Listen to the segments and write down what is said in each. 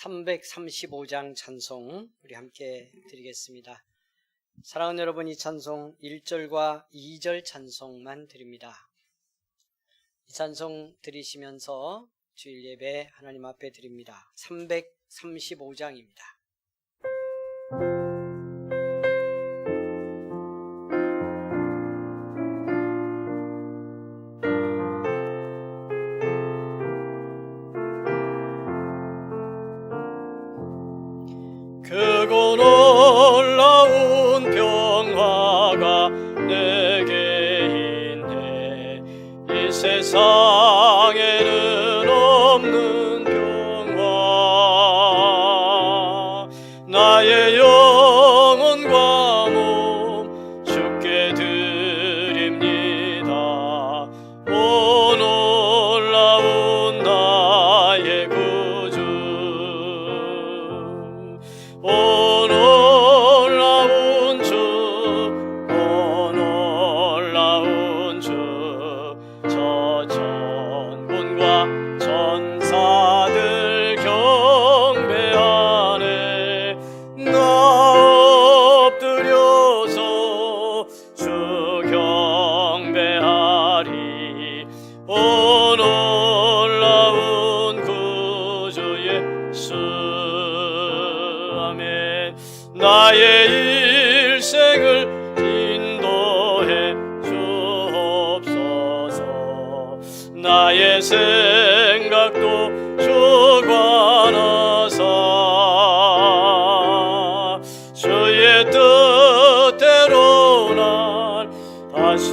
335장 찬송 우리 함께 드리겠습니다. 사랑하는 여러분, 이 찬송 1절과 2절 찬송만 드립니다. 이 찬송 드리시면서 주일 예배 하나님 앞에 드립니다. 335장입니다. 크고 놀라운 평화가 내게 있네. 이 세상에는 없는 평화. 나의 영혼과 몸 주께 드립니다. 오 놀라운 나의 구주. 오 놀라운 주, 오 놀라운 주, 저 천군과 천사들 경배하네. 나 엎드려서 주 경배하리. 오 놀라운 구주 예수. 나의 일생을 인도해 주옵소서. 나의 생각도 주관하사 주의 뜻대로 날 다스리옵소서.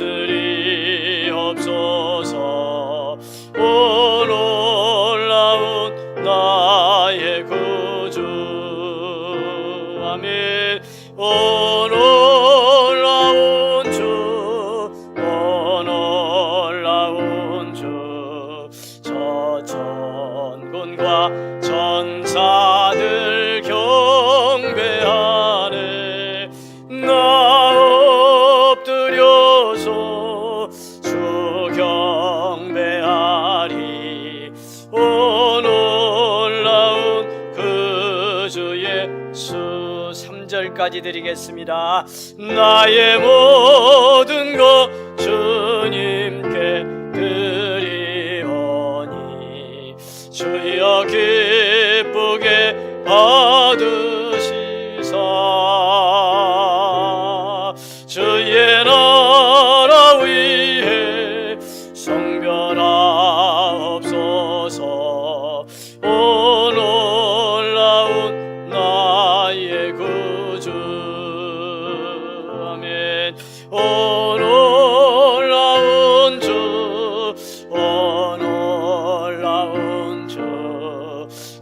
오 놀라운 나의 구주. 오 놀라운 주, 오 놀라운 주, 저 천군과 천사들 경배하네. 나 엎드려서 주 경배하리. 오 놀라운 그 주 예수. 3절까지 드리겠습니다. 나의 모든 것 주님께 드리오니 주여 기쁘게 받으시사. 주의 나라 위에 성별하옵소서. 오 놀라운 나의 구주. 아멘. 오 놀라운 주, 오 놀라운 주,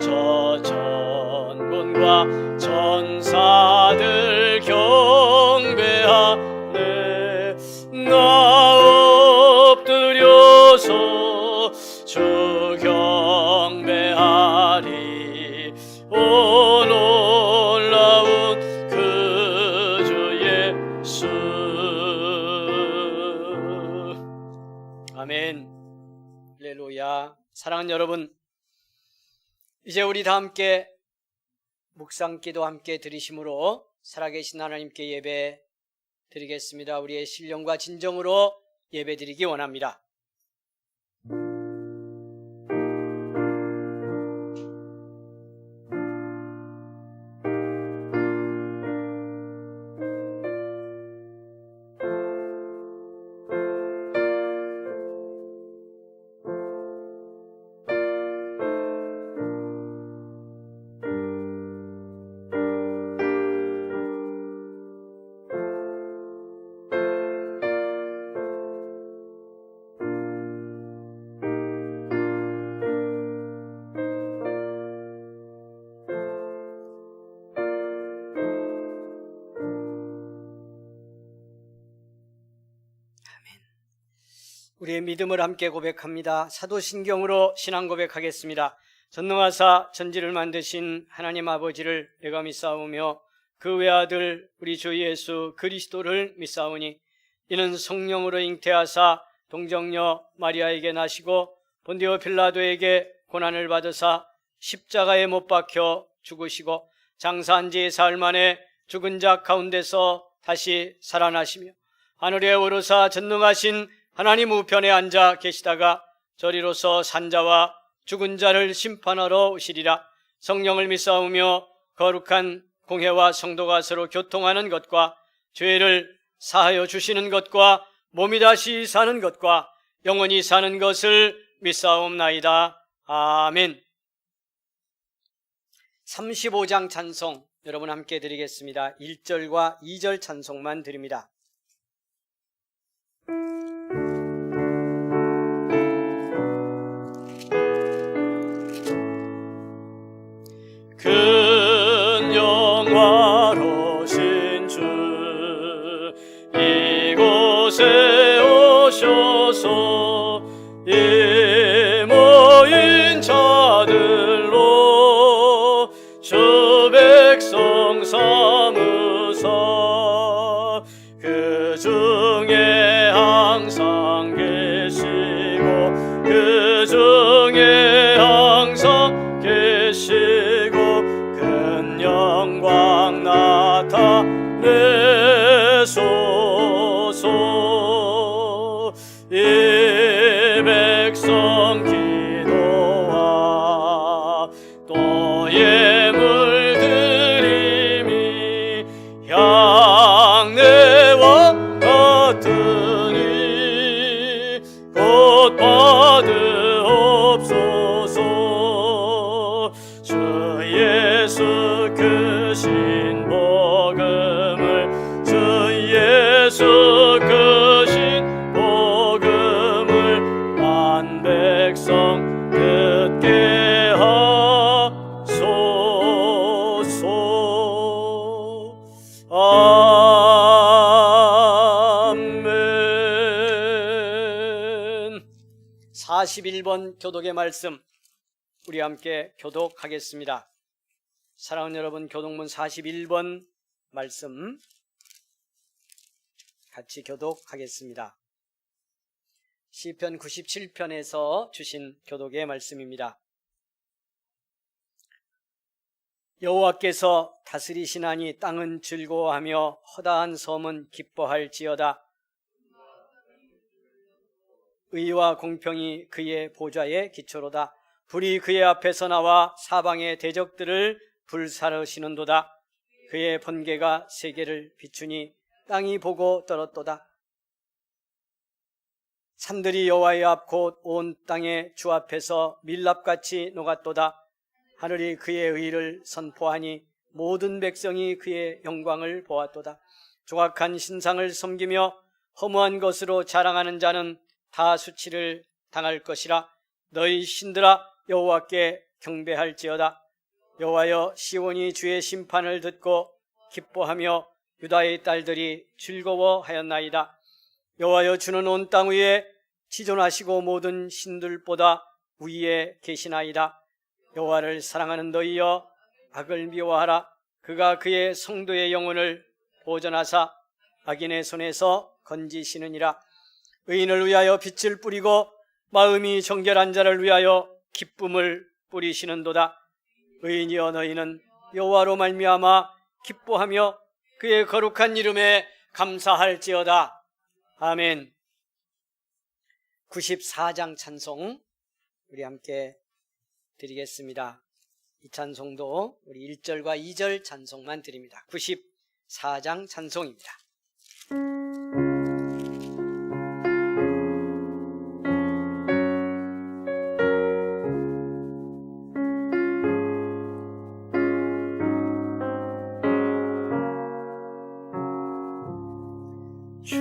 저 천군과 천사들 경배하네. 나 엎드려서 주 경배하리. 오 놀라운 그 주 예수. 아멘. 할렐루야. 사랑하는 여러분, 이제 우리 다 함께 묵상기도 함께 드리심으로 살아계신 하나님께 예배 드리겠습니다. 우리의 신령과 진정으로 예배 드리기 원합니다. 우리의 믿음을 함께 고백합니다. 사도신경으로 신앙 고백하겠습니다. 전능하사 천지를 만드신 하나님 아버지를 내가 믿사오며 그 외아들 우리 주 예수 그리스도를 믿사오니 이는 성령으로 잉태하사 동정녀 마리아에게 나시고 본디오 빌라도에게 고난을 받으사 십자가에 못 박혀 죽으시고 장사한 지 사흘 만에 죽은 자 가운데서 다시 살아나시며 하늘에 오르사 전능하신 하나님 우편에 앉아 계시다가 저리로서 산자와 죽은 자를 심판하러 오시리라. 성령을 믿사오며 거룩한 공회와 성도가 서로 교통하는 것과 죄를 사하여 주시는 것과 몸이 다시 사는 것과 영원히 사는 것을 믿사옵나이다. 아멘. 35장 찬송 여러분 함께 드리겠습니다. 1절과 2절 찬송만 드립니다. 큰 영화로신 주 이곳에 오셔서 이 모인 자들로 주 백성 삼으사 그 중에 항상 계시고 그 중에 항상 계시고 큰 영광 나타내소서. 이 백성 기도와 또 예물 드림이 향내와 같으니 곧 받으옵소서. 주 예수 크신 복음을 주 예수 크신 복음을 만 백성 듣게 하소서. 아멘. 41번 교독의 말씀 우리 함께 교독하겠습니다. 사랑하는 여러분, 교독문 41번 말씀 같이 교독하겠습니다. 시편 97편에서 주신 교독의 말씀입니다. 여호와께서 다스리시나니 땅은 즐거워하며 허다한 섬은 기뻐할지어다. 의와 공평이 그의 보좌의 기초로다. 불이 그의 앞에서 나와 사방의 대적들을 불사르시는도다. 그의 번개가 세계를 비추니 땅이 보고 떨었도다. 산들이 여호와의 앞 곧 온 땅의 주 앞에서 밀랍같이 녹았도다. 하늘이 그의 의를 선포하니 모든 백성이 그의 영광을 보았도다. 조각한 신상을 섬기며 허무한 것으로 자랑하는 자는 다 수치를 당할 것이라. 너희 신들아 여호와께 경배할지어다. 여호와여, 시온이 주의 심판을 듣고 기뻐하며 유다의 딸들이 즐거워하였나이다. 여호와여, 주는 온 땅 위에 지존하시고 모든 신들보다 위에 계시나이다. 여호와를 사랑하는 너희여, 악을 미워하라. 그가 그의 성도의 영혼을 보존하사 악인의 손에서 건지시느니라. 의인을 위하여 빛을 뿌리고 마음이 정결한 자를 위하여 기쁨을 뿌리시는도다. 의인이여, 너희는 여호와로 말미암아 기뻐하며 그의 거룩한 이름에 감사할지어다. 아멘. 94장 찬송 우리 함께 드리겠습니다. 이 찬송도 우리 1절과 2절 찬송만 드립니다. 94장 찬송입니다. 주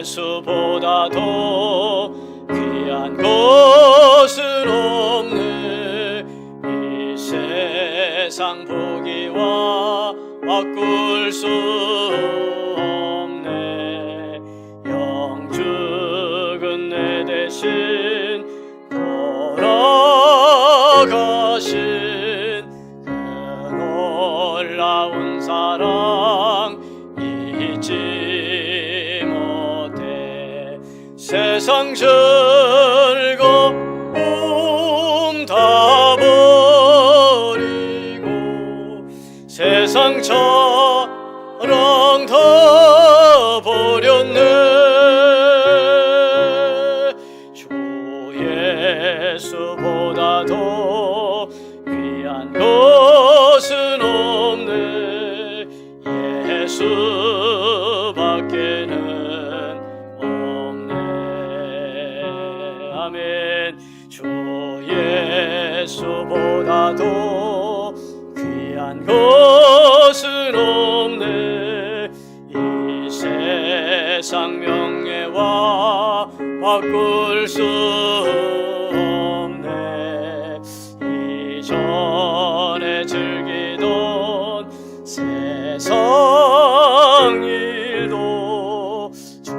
예수보다 더 귀한 것은 없네. 이 세상 보기와 바꿀 수 없네. 영죽은 내 대신 돌아가신 그 놀라운 사랑 잊지 못해. 세상 즐거움 다 세상처럼 더 버렸네. 주 예수보다도 귀한 것은 없네. 예수밖에는 없네. 아멘. 주 예수보다도 귀한 것은 없네. 이 세상 명예와 바꿀 수 없네. 이전에 즐기던 세상 일도 주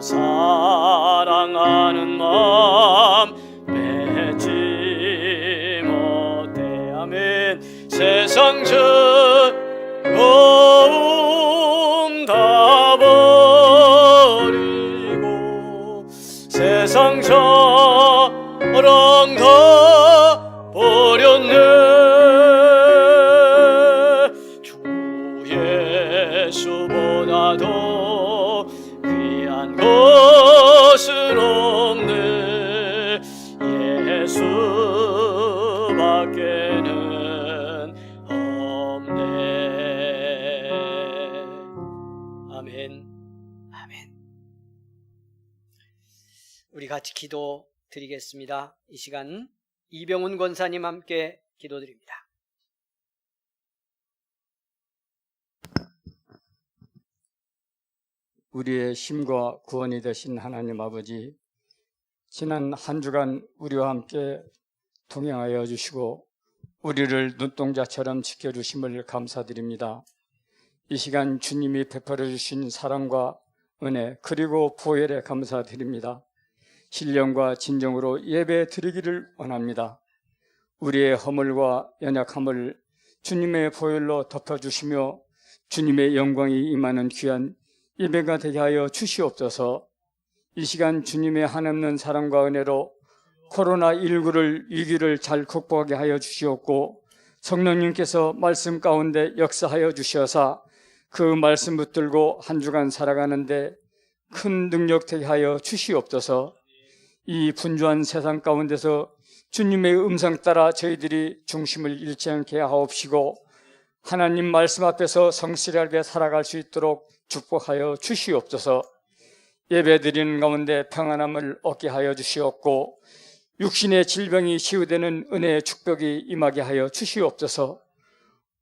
사랑하는 마음 맺지 못해. 아멘. 세상 즐거움 다 버리고 세상처럼 다 버렸네. 주 예수보다도 귀한 것은 없네. 예수밖에는 없네. 아멘. 아멘. 우리 같이 기도 드리겠습니다. 이 시간 이병훈 권사님 함께 기도드립니다. 우리의 힘과 구원이 되신 하나님 아버지, 지난 한 주간 우리와 함께 동행하여 주시고 우리를 눈동자처럼 지켜주심을 감사드립니다. 이 시간 주님이 베풀어 주신 사랑과 은혜 그리고 보혈에 감사드립니다. 신령과 진정으로 예배 드리기를 원합니다. 우리의 허물과 연약함을 주님의 보혈로 덮어주시며 주님의 영광이 임하는 귀한 예배가 되게 하여 주시옵소서. 이 시간 주님의 한없는 사랑과 은혜로 코로나19를 위기를 잘 극복하게 하여 주시옵고 성령님께서 말씀 가운데 역사하여 주시어사 그 말씀 붙들고 한 주간 살아가는데 큰 능력 되게 하여 주시옵소서. 이 분주한 세상 가운데서 주님의 음성 따라 저희들이 중심을 잃지 않게 하옵시고 하나님 말씀 앞에서 성실하게 살아갈 수 있도록 축복하여 주시옵소서. 예배드리는 가운데 평안함을 얻게 하여 주시옵고 육신의 질병이 치유되는 은혜의 축복이 임하게 하여 주시옵소서.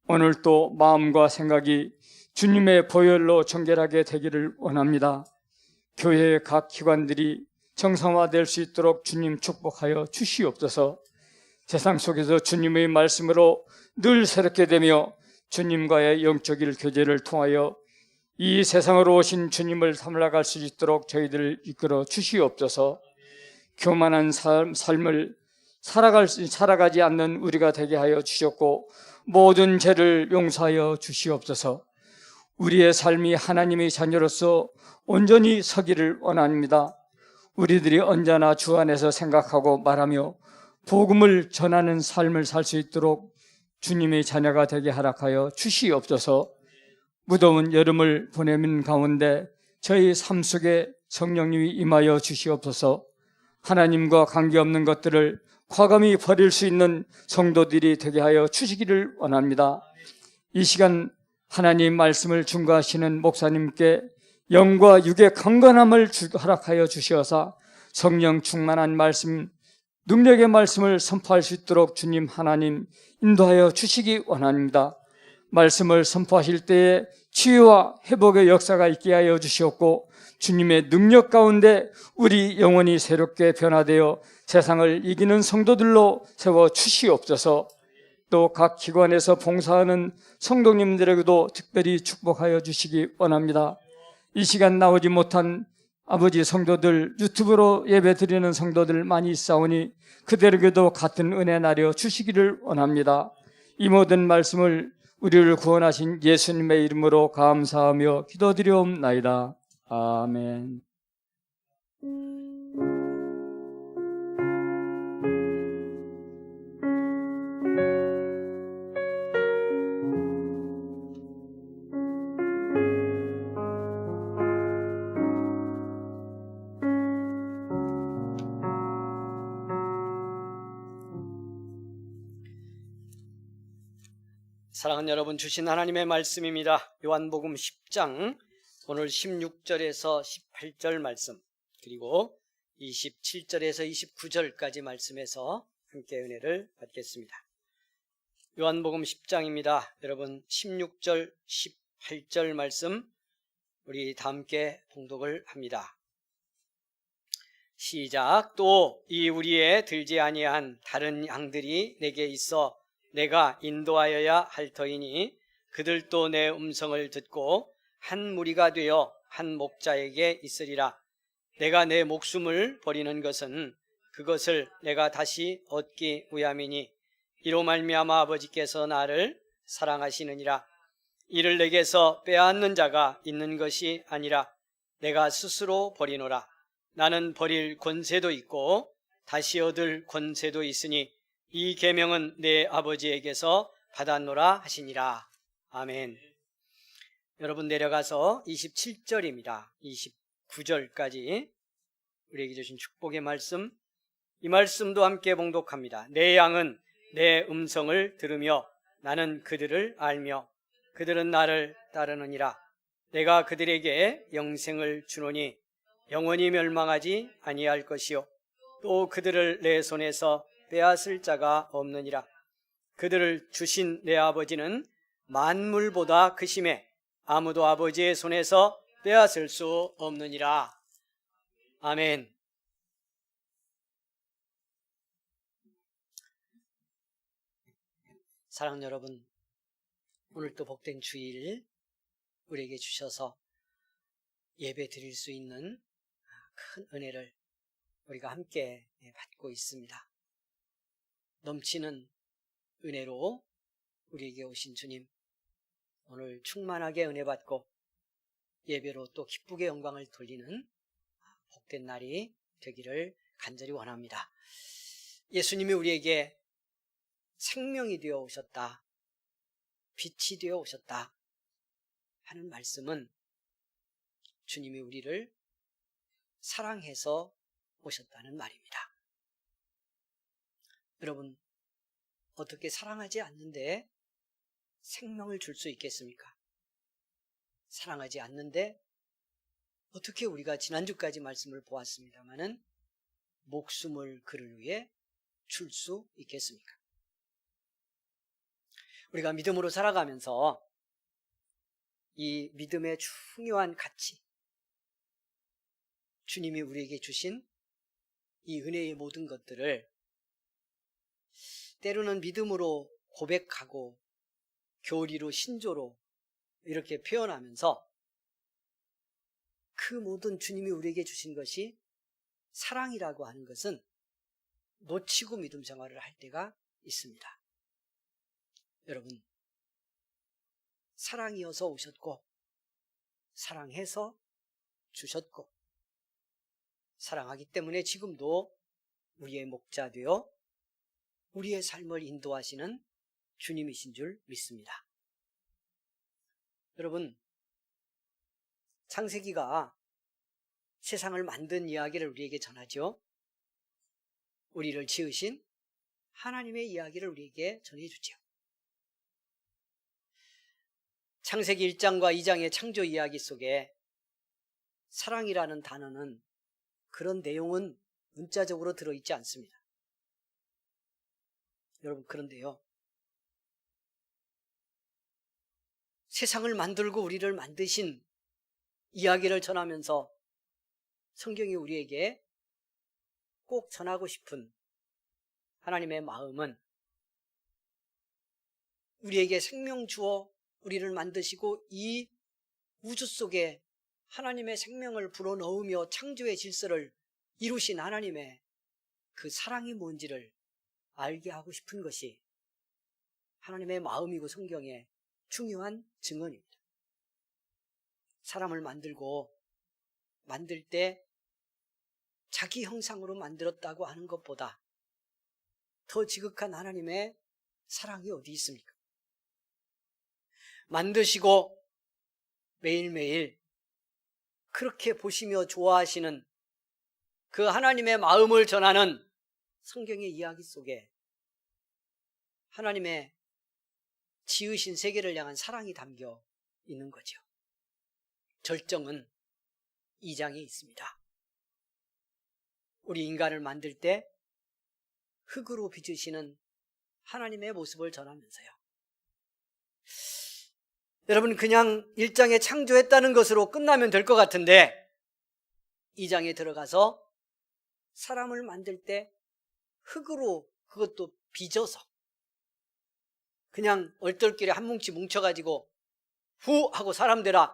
오늘 또 마음과 생각이 주님의 보혈로 정결하게 되기를 원합니다. 교회의 각 기관들이 정상화될 수 있도록 주님 축복하여 주시옵소서. 세상 속에서 주님의 말씀으로 늘 새롭게 되며 주님과의 영적인 교제를 통하여 이 세상으로 오신 주님을 삼아갈 수 있도록 저희들을 이끌어 주시옵소서. 교만한 삶을 살아가지 않는 우리가 되게 하여 주셨고 모든 죄를 용서하여 주시옵소서. 우리의 삶이 하나님의 자녀로서 온전히 서기를 원합니다. 우리들이 언제나 주 안에서 생각하고 말하며 복음을 전하는 삶을 살 수 있도록 주님의 자녀가 되게 허락하여 주시옵소서. 무더운 여름을 보내는 가운데 저희 삶 속에 성령님이 임하여 주시옵소서. 하나님과 관계없는 것들을 과감히 버릴 수 있는 성도들이 되게 하여 주시기를 원합니다. 이 시간 하나님 말씀을 증거하시는 목사님께 영과 육의 강건함을 허락하여 주시어서 성령 충만한 말씀, 능력의 말씀을 선포할 수 있도록 주님 하나님 인도하여 주시기 원합니다. 말씀을 선포하실 때에 치유와 회복의 역사가 있게 하여 주시옵고 주님의 능력 가운데 우리 영혼이 새롭게 변화되어 세상을 이기는 성도들로 세워 주시옵소서. 또 각 기관에서 봉사하는 성도님들에게도 특별히 축복하여 주시기 원합니다. 이 시간 나오지 못한 아버지 성도들, 유튜브로 예배 드리는 성도들 많이 있사오니 그들에게도 같은 은혜 나려 주시기를 원합니다. 이 모든 말씀을 우리를 구원하신 예수님의 이름으로 감사하며 기도드리옵나이다. 아멘. 사랑하는 여러분, 주신 하나님의 말씀입니다. 요한복음 10장 오늘 16절에서 18절 말씀, 그리고 27절에서 29절까지 말씀에서 함께 은혜를 받겠습니다. 요한복음 10장입니다. 여러분 16절, 18절 말씀 우리 다 함께 봉독을 합니다. 시작. 또 이 우리에 들지 아니한 다른 양들이 내게 있어 내가 인도하여야 할 터이니 그들도 내 음성을 듣고 한 무리가 되어 한 목자에게 있으리라. 내가 내 목숨을 버리는 것은 그것을 내가 다시 얻기 위함이니 이로 말미암아 아버지께서 나를 사랑하시느니라. 이를 내게서 빼앗는 자가 있는 것이 아니라 내가 스스로 버리노라. 나는 버릴 권세도 있고 다시 얻을 권세도 있으니 이 계명은 내 아버지에게서 받았노라 하시니라. 아멘. 여러분 내려가서 27절입니다. 29절까지 우리에게 주신 축복의 말씀, 이 말씀도 함께 봉독합니다. 내 양은 내 음성을 들으며 나는 그들을 알며 그들은 나를 따르느니라. 내가 그들에게 영생을 주노니 영원히 멸망하지 아니할 것이요 또 그들을 내 손에서 빼앗을 자가 없느니라. 그들을 주신 내 아버지는 만물보다 크심에 아무도 아버지의 손에서 빼앗을 수 없느니라. 아멘. 사랑하는 여러분, 오늘 또 복된 주일 우리에게 주셔서 예배 드릴 수 있는 큰 은혜를 우리가 함께 받고 있습니다. 넘치는 은혜로 우리에게 오신 주님, 오늘 충만하게 은혜 받고 예배로 또 기쁘게 영광을 돌리는 복된 날이 되기를 간절히 원합니다. 예수님이 우리에게 생명이 되어 오셨다, 빛이 되어 오셨다 하는 말씀은 주님이 우리를 사랑해서 오셨다는 말입니다. 여러분, 어떻게 사랑하지 않는데 생명을 줄 수 있겠습니까? 사랑하지 않는데 어떻게 우리가 지난주까지 말씀을 보았습니다마는 목숨을 그를 위해 줄 수 있겠습니까? 우리가 믿음으로 살아가면서 이 믿음의 중요한 가치, 주님이 우리에게 주신 이 은혜의 모든 것들을 때로는 믿음으로 고백하고 교리로 신조로 이렇게 표현하면서 그 모든 주님이 우리에게 주신 것이 사랑이라고 하는 것은 놓치고 믿음 생활을 할 때가 있습니다. 여러분, 사랑이어서 오셨고 사랑해서 주셨고 사랑하기 때문에 지금도 우리의 목자 되어 우리의 삶을 인도하시는 주님이신 줄 믿습니다. 여러분, 창세기가 세상을 만든 이야기를 우리에게 전하죠. 우리를 지으신 하나님의 이야기를 우리에게 전해주죠. 창세기 1장과 2장의 창조 이야기 속에 사랑이라는 단어는, 그런 내용은 문자적으로 들어있지 않습니다. 여러분, 그런데요, 세상을 만들고 우리를 만드신 이야기를 전하면서 성경이 우리에게 꼭 전하고 싶은 하나님의 마음은, 우리에게 생명 주어 우리를 만드시고 이 우주 속에 하나님의 생명을 불어넣으며 창조의 질서를 이루신 하나님의 그 사랑이 뭔지를 알게 하고 싶은 것이 하나님의 마음이고 성경의 중요한 증언입니다. 사람을 만들 때 자기 형상으로 만들었다고 하는 것보다 더 지극한 하나님의 사랑이 어디 있습니까? 만드시고 매일매일 그렇게 보시며 좋아하시는 그 하나님의 마음을 전하는 성경의 이야기 속에 하나님의 지으신 세계를 향한 사랑이 담겨 있는 거죠. 절정은 2장에 있습니다. 우리 인간을 만들 때 흙으로 빚으시는 하나님의 모습을 전하면서요. 여러분, 그냥 1장에 창조했다는 것으로 끝나면 될 것 같은데 2장에 들어가서 사람을 만들 때 흙으로, 그것도 빚어서, 그냥 얼떨결에 한 뭉치 뭉쳐가지고 후 하고 사람 되라,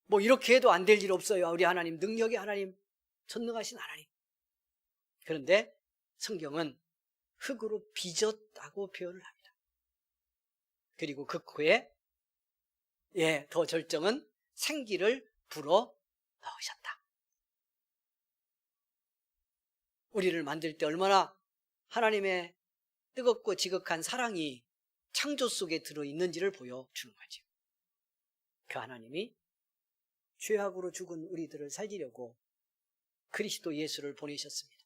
뭐 이렇게 해도 안 될 일 없어요. 우리 하나님, 능력의 하나님, 전능하신 하나님. 그런데 성경은 흙으로 빚었다고 표현을 합니다. 그리고 그 후에 더 절정은 생기를 불어 넣으셨다. 우리를 만들 때 얼마나 하나님의 뜨겁고 지극한 사랑이 창조 속에 들어있는지를 보여주는 거죠. 그 하나님이 죄악으로 죽은 우리들을 살리려고 그리스도 예수를 보내셨습니다.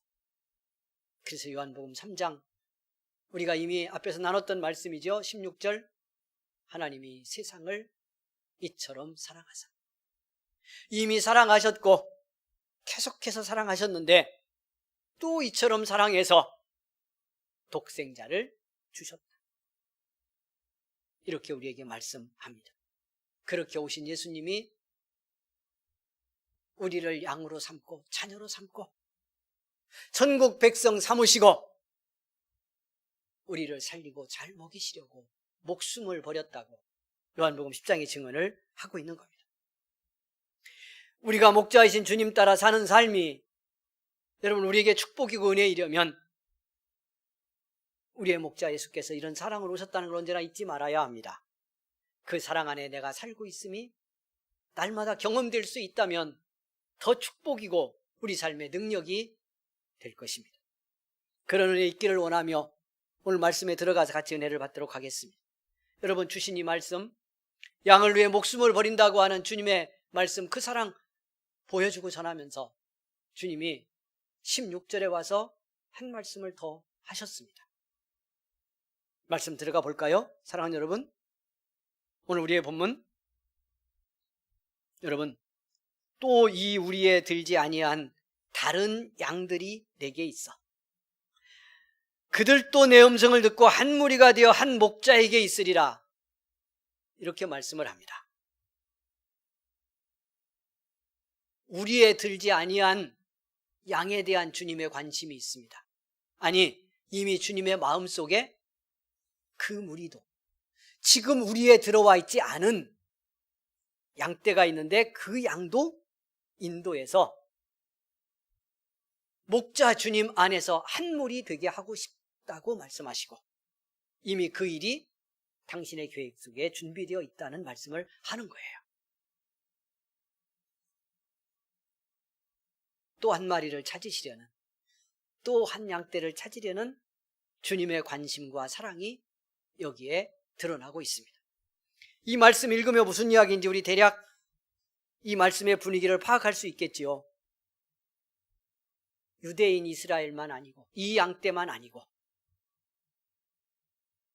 그래서 요한복음 3장, 우리가 이미 앞에서 나눴던 말씀이죠. 16절, 하나님이 세상을 이처럼 사랑하사. 이미 사랑하셨고 계속해서 사랑하셨는데 또 이처럼 사랑해서 독생자를 주셨다. 이렇게 우리에게 말씀합니다. 그렇게 오신 예수님이 우리를 양으로 삼고 자녀로 삼고 천국 백성 삼으시고 우리를 살리고 잘 먹이시려고 목숨을 버렸다고 요한복음 10장의 증언을 하고 있는 겁니다. 우리가 목자이신 주님 따라 사는 삶이 여러분 우리에게 축복이고 은혜이려면 우리의 목자 예수께서 이런 사랑을 오셨다는 걸 언제나 잊지 말아야 합니다. 그 사랑 안에 내가 살고 있음이 날마다 경험될 수 있다면 더 축복이고 우리 삶의 능력이 될 것입니다. 그런 은혜 있기를 원하며 오늘 말씀에 들어가서 같이 은혜를 받도록 하겠습니다. 여러분, 주신 이 말씀, 양을 위해 목숨을 버린다고 하는 주님의 말씀, 그 사랑 보여주고 전하면서 주님이 16절에 와서 한 말씀을 더 하셨습니다. 말씀 들어가 볼까요? 사랑하는 여러분, 오늘 우리의 본문, 여러분, 또 이 우리에 들지 아니한 다른 양들이 내게 있어. 그들도 내 음성을 듣고 한 무리가 되어 한 목자에게 있으리라. 이렇게 말씀을 합니다. 우리에 들지 아니한 양에 대한 주님의 관심이 있습니다. 아니, 이미 주님의 마음속에 그 무리도 지금 우리에 들어와 있지 않은 양떼가 있는데 그 양도 인도에서 목자 주님 안에서 한 무리 되게 하고 싶다고 말씀하시고 이미 그 일이 당신의 계획 속에 준비되어 있다는 말씀을 하는 거예요. 또 한 마리를 찾으시려는, 또 한 양떼를 찾으려는 주님의 관심과 사랑이 여기에 드러나고 있습니다. 이 말씀 읽으며 무슨 이야기인지 우리 대략 이 말씀의 분위기를 파악할 수 있겠지요. 유대인 이스라엘만 아니고 이 양떼만 아니고,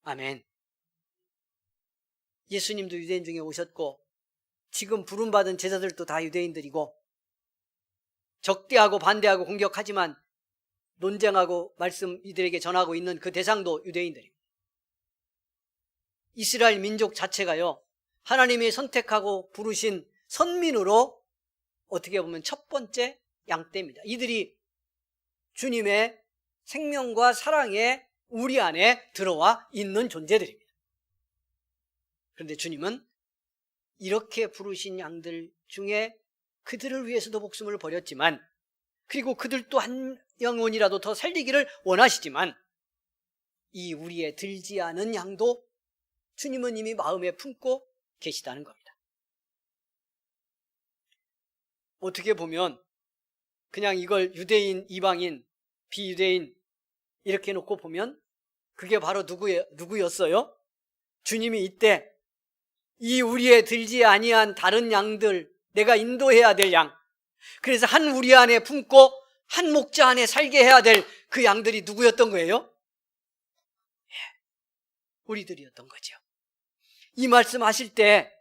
아멘, 예수님도 유대인 중에 오셨고 지금 부름받은 제자들도 다 유대인들이고 적대하고 반대하고 공격하지만 논쟁하고 말씀 이들에게 전하고 있는 그 대상도 유대인들입니다. 이스라엘 민족 자체가요, 하나님이 선택하고 부르신 선민으로 어떻게 보면 첫 번째 양떼입니다. 이들이 주님의 생명과 사랑에 우리 안에 들어와 있는 존재들입니다. 그런데 주님은 이렇게 부르신 양들 중에 그들을 위해서도 목숨을 버렸지만, 그리고 그들도 한 영혼이라도 더 살리기를 원하시지만, 이 우리에 들지 않은 양도 주님은 이미 마음에 품고 계시다는 겁니다. 어떻게 보면 그냥 이걸 유대인, 이방인, 비유대인 이렇게 놓고 보면 그게 바로 누구였어요? 주님이 이때 이 우리에 들지 아니한 다른 양들, 내가 인도해야 될 양, 그래서 한 우리 안에 품고 한 목자 안에 살게 해야 될 그 양들이 누구였던 거예요? 우리들이었던 거죠. 이 말씀 하실 때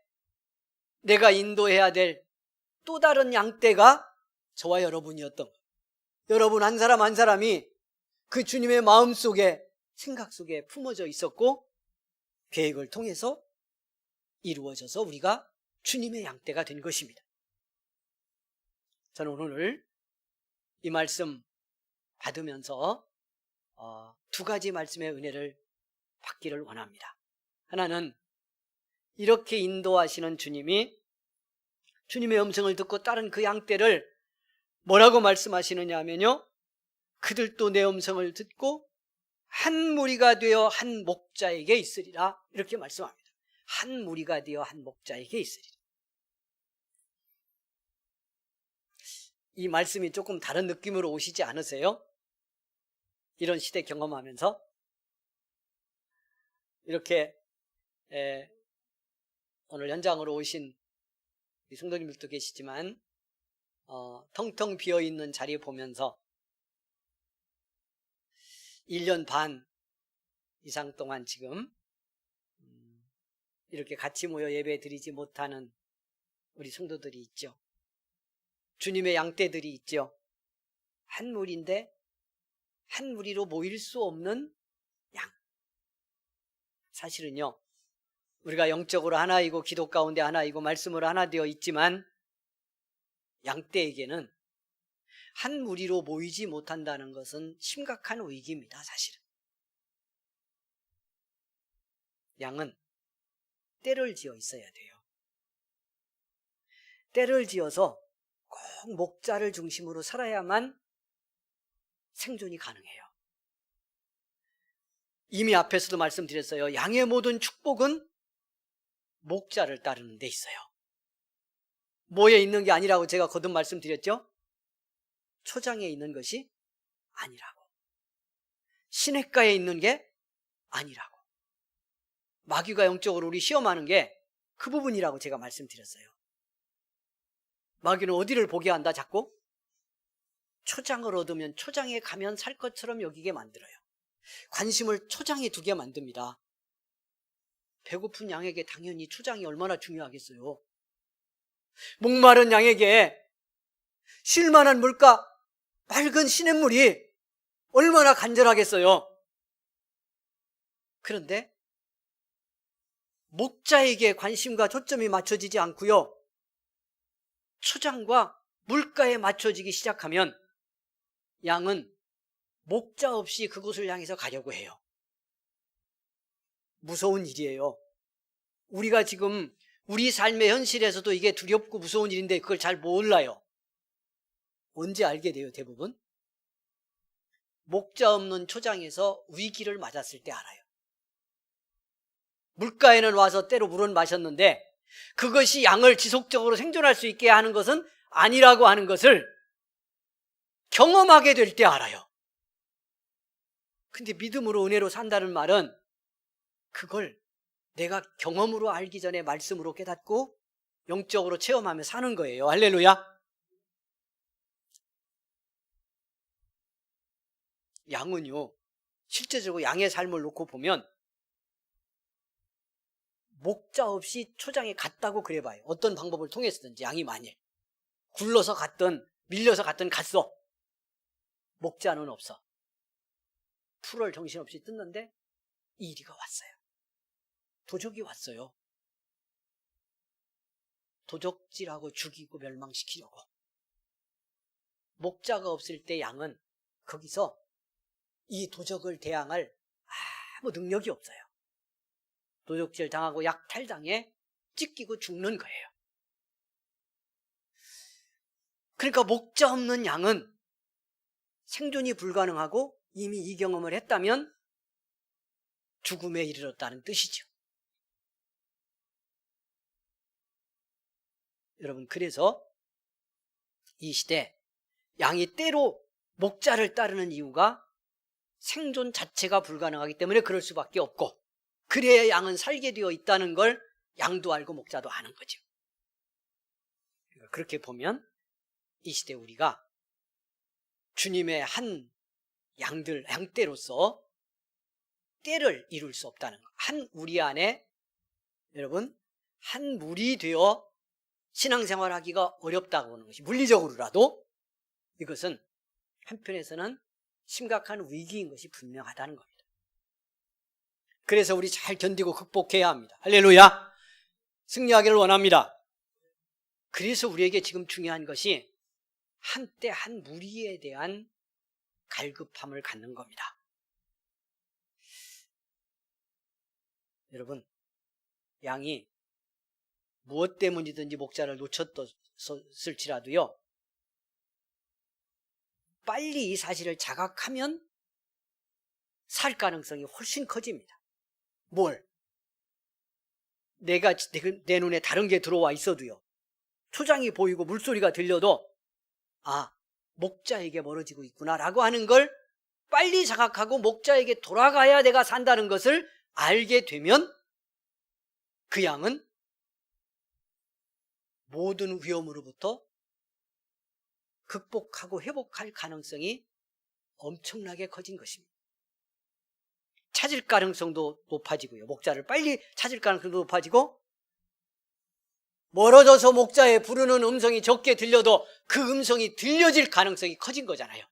내가 인도해야 될 또 다른 양떼가 저와 여러분이었던 거예요. 여러분 한 사람 한 사람이 그 주님의 마음 속에, 생각 속에 품어져 있었고 계획을 통해서 이루어져서 우리가 주님의 양떼가 된 것입니다. 저는 오늘 이 말씀 받으면서 두 가지 말씀의 은혜를 받기를 원합니다. 하나는 이렇게 인도하시는 주님이 주님의 음성을 듣고 따른 그 양떼를 뭐라고 말씀하시느냐 하면요, 그들도 내 음성을 듣고 한 무리가 되어 한 목자에게 있으리라, 이렇게 말씀합니다. 한 무리가 되어 한 목자에게 있으리라. 이 말씀이 조금 다른 느낌으로 오시지 않으세요? 이런 시대 경험하면서 이렇게 오늘 현장으로 오신 우리 성도님들도 계시지만 텅텅 비어있는 자리 보면서 1년 반 이상 동안 지금 이렇게 같이 모여 예배 드리지 못하는 우리 성도들이 있죠. 주님의 양떼들이 있죠. 한 무리인데 한 무리로 모일 수 없는 양. 사실은요, 우리가 영적으로 하나이고 기도 가운데 하나이고 말씀으로 하나 되어 있지만 양떼에게는 한 무리로 모이지 못한다는 것은 심각한 위기입니다. 사실은 양은 떼를 지어 있어야 돼요. 떼를 지어서 꼭 목자를 중심으로 살아야만 생존이 가능해요. 이미 앞에서도 말씀드렸어요. 양의 모든 축복은 목자를 따르는 데 있어요. 뭐에 있는 게 아니라고 제가 거듭 말씀드렸죠? 초장에 있는 것이 아니라고, 시냇가에 있는 게 아니라고, 마귀가 영적으로 우리 시험하는 게 그 부분이라고 제가 말씀드렸어요. 마귀는 어디를 보게 한다? 자꾸 초장을 얻으면 초장에 가면 살 것처럼 여기게 만들어요. 관심을 초장에 두게 만듭니다. 배고픈 양에게 당연히 초장이 얼마나 중요하겠어요. 목마른 양에게 쉴만한 물가, 맑은 시냇물이 얼마나 간절하겠어요. 그런데 목자에게 관심과 초점이 맞춰지지 않고요, 초장과 물가에 맞춰지기 시작하면 양은 목자 없이 그곳을 향해서 가려고 해요. 무서운 일이에요. 우리가 지금 우리 삶의 현실에서도 이게 두렵고 무서운 일인데 그걸 잘 몰라요. 언제 알게 돼요? 대부분 목자 없는 초장에서 위기를 맞았을 때 알아요. 물가에는 와서 때로 물은 마셨는데 그것이 양을 지속적으로 생존할 수 있게 하는 것은 아니라고 하는 것을 경험하게 될 때 알아요. 근데 믿음으로 은혜로 산다는 말은 그걸 내가 경험으로 알기 전에 말씀으로 깨닫고 영적으로 체험하며 사는 거예요. 할렐루야. 양은요, 실제적으로 양의 삶을 놓고 보면 목자 없이 초장에 갔다고 그래봐요. 어떤 방법을 통해서든지 양이 만일 굴러서 갔든 밀려서 갔든 갔어. 목자는 없어. 풀을 정신없이 뜯는데 이리가 왔어요. 도적이 왔어요. 도적질하고 죽이고 멸망시키려고. 목자가 없을 때 양은 거기서 이 도적을 대항할 아무 능력이 없어요. 도적질 당하고 약탈당해 찢기고 죽는 거예요. 그러니까 목자 없는 양은 생존이 불가능하고 이미 이 경험을 했다면 죽음에 이르렀다는 뜻이죠. 여러분, 그래서 이 시대 양이 때로 목자를 따르는 이유가 생존 자체가 불가능하기 때문에 그럴 수밖에 없고, 그래야 양은 살게 되어 있다는 걸 양도 알고 목자도 아는 거죠. 그렇게 보면 이 시대 우리가 주님의 한 양떼로서 떼를 이룰 수 없다는 것, 한 우리 안에 여러분, 한 무리 되어 신앙생활하기가 어렵다고 하는 것이 물리적으로라도 이것은 한편에서는 심각한 위기인 것이 분명하다는 겁니다. 그래서 우리 잘 견디고 극복해야 합니다. 할렐루야! 승리하기를 원합니다. 그래서 우리에게 지금 중요한 것이 한때 한 무리에 대한 갈급함을 갖는 겁니다. 여러분, 양이 무엇 때문이든지 목자를 놓쳤을지라도요, 빨리 이 사실을 자각하면 살 가능성이 훨씬 커집니다. 뭘? 내가 내 눈에 다른 게 들어와 있어도요, 초장이 보이고 물소리가 들려도 아, 목자에게 멀어지고 있구나라고 하는 걸 빨리 자각하고 목자에게 돌아가야 내가 산다는 것을 알게 되면 그 양은 모든 위험으로부터 극복하고 회복할 가능성이 엄청나게 커진 것입니다. 찾을 가능성도 높아지고요. 목자를 빨리 찾을 가능성도 높아지고, 멀어져서 목자에 부르는 음성이 적게 들려도 그 음성이 들려질 가능성이 커진 거잖아요.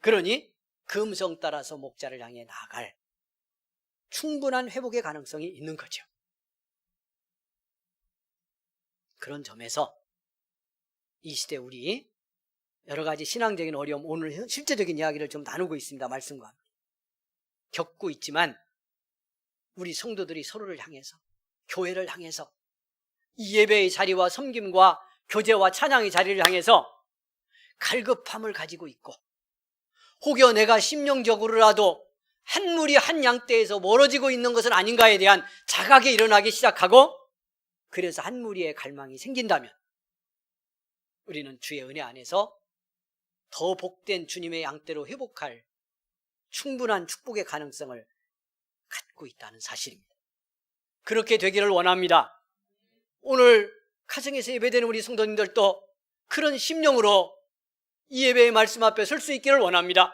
그러니 그 음성 따라서 목자를 향해 나아갈 충분한 회복의 가능성이 있는 거죠. 그런 점에서 이 시대 우리 여러 가지 신앙적인 어려움, 오늘 실제적인 이야기를 좀 나누고 있습니다. 말씀과 함께. 겪고 있지만 우리 성도들이 서로를 향해서, 교회를 향해서, 이 예배의 자리와 섬김과 교제와 찬양의 자리를 향해서 갈급함을 가지고 있고, 혹여 내가 심령적으로라도 한 무리 한 양떼에서 멀어지고 있는 것은 아닌가에 대한 자각이 일어나기 시작하고, 그래서 한 무리의 갈망이 생긴다면 우리는 주의 은혜 안에서 더 복된 주님의 양떼로 회복할 충분한 축복의 가능성을 갖고 있다는 사실입니다. 그렇게 되기를 원합니다. 오늘 가정에서 예배되는 우리 성도님들도 그런 심령으로 이 예배의 말씀 앞에 설 수 있기를 원합니다.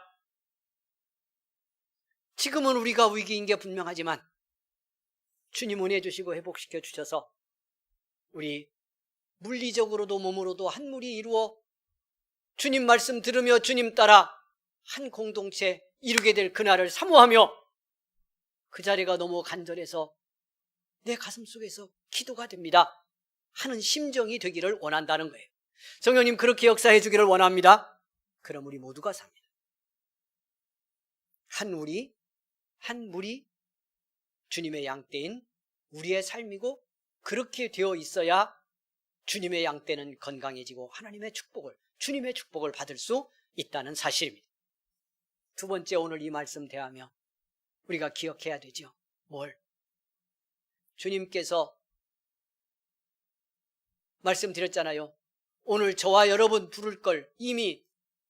지금은 우리가 위기인 게 분명하지만 주님 은혜 주시고 회복시켜 주셔서 우리 물리적으로도 몸으로도 한 무리 이루어 주님 말씀 들으며 주님 따라 한 공동체 이루게 될 그날을 사모하며, 그 자리가 너무 간절해서 내 가슴 속에서 기도가 됩니다 하는 심정이 되기를 원한다는 거예요. 성령님 그렇게 역사해 주기를 원합니다. 그럼 우리 모두가 삽니다. 한 무리 주님의 양떼인 우리의 삶이고, 그렇게 되어 있어야 주님의 양떼는 건강해지고 주님의 축복을 받을 수 있다는 사실입니다. 두 번째, 오늘 이 말씀 대하며 우리가 기억해야 되죠. 뭘? 주님께서 말씀드렸잖아요. 오늘 저와 여러분 부를 걸 이미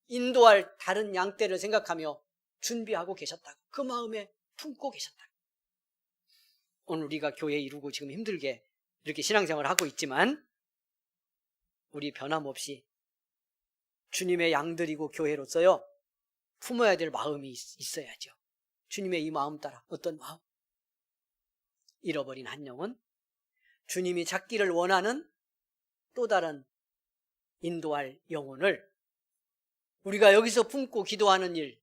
인도할 다른 양떼를 생각하며 준비하고 계셨다고, 그 마음에 품고 계셨다고. 오늘 우리가 교회 이루고 지금 힘들게 이렇게 신앙생활을 하고 있지만 우리 변함없이 주님의 양들이고 교회로서요, 품어야 될 마음이 있어야죠. 주님의 이 마음 따라. 어떤 마음? 잃어버린 한 영혼, 주님이 찾기를 원하는 또 다른 인도할 영혼을 우리가 여기서 품고 기도하는 일,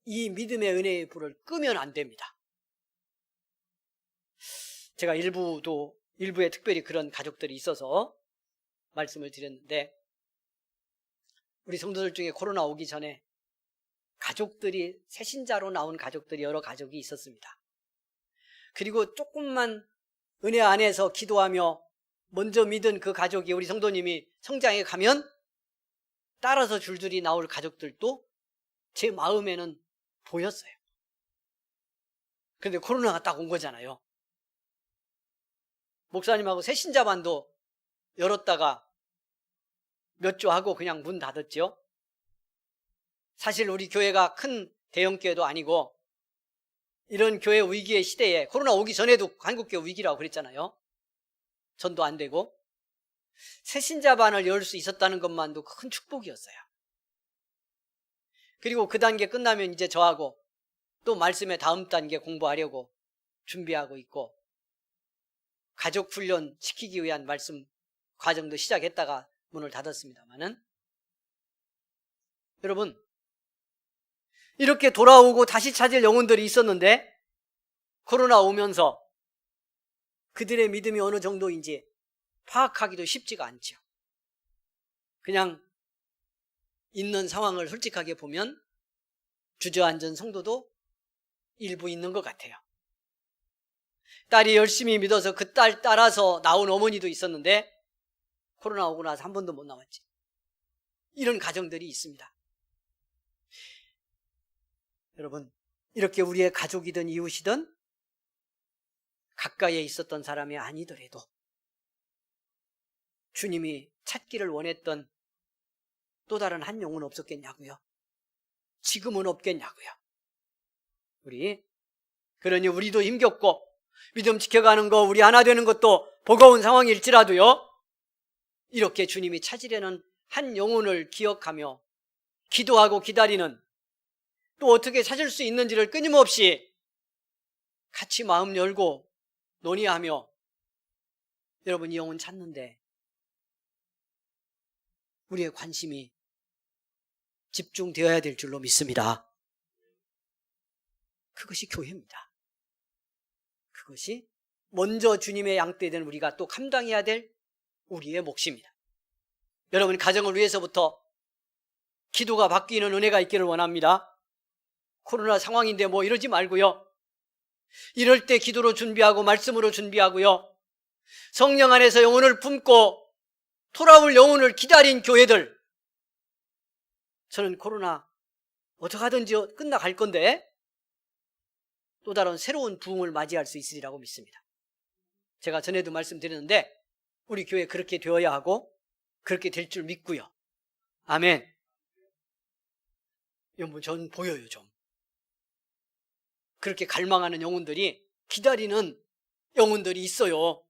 이 믿음의 은혜의 불을 끄면 안 됩니다. 제가 일부에 특별히 그런 가족들이 있어서 말씀을 드렸는데, 우리 성도들 중에 코로나 오기 전에 가족들이, 새신자로 나온 가족들이 여러 가족이 있었습니다. 그리고 조금만 은혜 안에서 기도하며 먼저 믿은 그 가족이, 우리 성도님이 성장해 가면 따라서 줄줄이 나올 가족들도 제 마음에는 보였어요. 그런데 코로나가 딱 온 거잖아요. 목사님하고 새신자반도 열었다가 몇 주 하고 그냥 문 닫았죠. 사실 우리 교회가 큰 대형교회도 아니고, 이런 교회 위기의 시대에, 코로나 오기 전에도 한국교회 위기라고 그랬잖아요. 전도 안 되고, 새신자반을 열 수 있었다는 것만도 큰 축복이었어요. 그리고 그 단계 끝나면 이제 저하고 또 말씀의 다음 단계 공부하려고 준비하고 있고, 가족 훈련 시키기 위한 말씀 과정도 시작했다가 문을 닫았습니다만은, 여러분, 이렇게 돌아오고 다시 찾을 영혼들이 있었는데 코로나 오면서 그들의 믿음이 어느 정도인지 파악하기도 쉽지가 않죠. 그냥 있는 상황을 솔직하게 보면 주저앉은 성도도 일부 있는 것 같아요. 딸이 열심히 믿어서 그 딸 따라서 나온 어머니도 있었는데 코로나 오고 나서 한 번도 못 나왔지. 이런 가정들이 있습니다. 여러분, 이렇게 우리의 가족이든 이웃이든 가까이에 있었던 사람이 아니더라도 주님이 찾기를 원했던 또 다른 한 영혼 없었겠냐고요? 지금은 없겠냐고요? 그러니 우리도 힘겹고 믿음 지켜가는 거, 우리 하나 되는 것도 버거운 상황일지라도요, 이렇게 주님이 찾으려는 한 영혼을 기억하며 기도하고 기다리는, 또 어떻게 찾을 수 있는지를 끊임없이 같이 마음 열고 논의하며 여러분 이 영혼 찾는데 우리의 관심이 집중되어야 될 줄로 믿습니다. 그것이 교회입니다. 그것이 먼저 주님의 양떼된 우리가 또 감당해야 될 우리의 몫입니다. 여러분, 가정을 위해서부터 기도가 바뀌는 은혜가 있기를 원합니다. 코로나 상황인데 뭐 이러지 말고요, 이럴 때 기도로 준비하고 말씀으로 준비하고요, 성령 안에서 영혼을 품고 돌아올 영혼을 기다린 교회들, 저는 코로나 어떡하든지 끝나갈 건데 또 다른 새로운 부흥을 맞이할 수 있으리라고 믿습니다. 제가 전에도 말씀드렸는데 우리 교회 그렇게 되어야 하고 그렇게 될 줄 믿고요. 아멘. 여러분, 전 보여요. 좀 그렇게 갈망하는 영혼들이, 기다리는 영혼들이 있어요.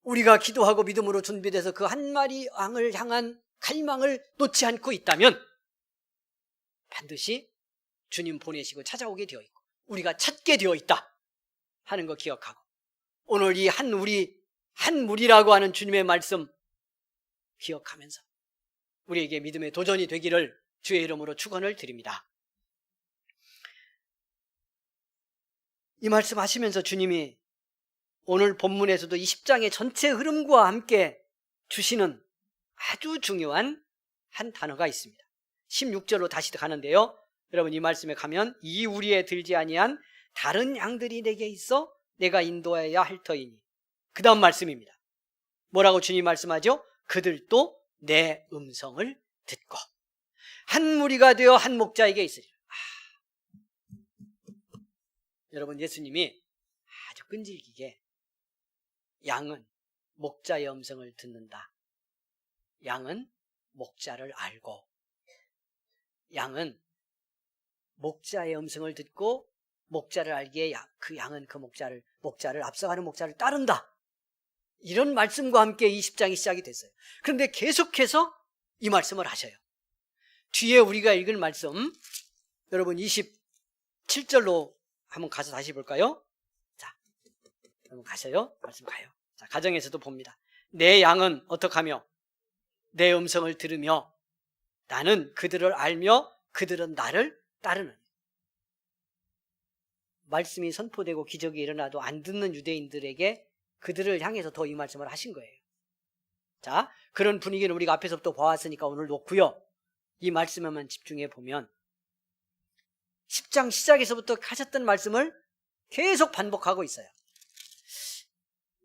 우리가 기도하고 믿음으로 준비돼서 그 한 마리 양을 향한 갈망을 놓지 않고 있다면 반드시 주님 보내시고 찾아오게 되어 있고 우리가 찾게 되어 있다 하는 거 기억하고, 오늘 이 한 무리라고 하는 주님의 말씀 기억하면서 우리에게 믿음의 도전이 되기를 주의 이름으로 축원을 드립니다. 이 말씀 하시면서 주님이 오늘 본문에서도 이 10장의 전체 흐름과 함께 주시는 아주 중요한 한 단어가 있습니다. 16절로 다시 가는데요, 여러분 이 말씀에 가면 이 우리에 들지 아니한 다른 양들이 내게 있어 내가 인도해야 할 터이니, 그 다음 말씀입니다. 뭐라고 주님 말씀하죠? 그들도 내 음성을 듣고 한 무리가 되어 한 목자에게 있으리라. 여러분, 예수님이 아주 끈질기게 양은 목자의 음성을 듣는다, 양은 목자를 알고, 양은 목자의 음성을 듣고 목자를 알기에 그 양은 그 목자를 앞서가는 목자를 따른다, 이런 말씀과 함께 이 10장이 시작이 됐어요. 그런데 계속해서 이 말씀을 하셔요. 뒤에 우리가 읽을 말씀, 여러분 27절로 한번 가서 다시 볼까요? 자, 여러분 가셔요. 말씀 가요. 자, 가정에서도 봅니다. 내 양은 어떡하며 내 음성을 들으며 나는 그들을 알며 그들은 나를 따르는. 말씀이 선포되고 기적이 일어나도 안 듣는 유대인들에게 그들을 향해서 더 이 말씀을 하신 거예요. 자, 그런 분위기는 우리가 앞에서부터 봐왔으니까 오늘 놓고요, 이 말씀에만 집중해 보면 10장 시작에서부터 하셨던 말씀을 계속 반복하고 있어요.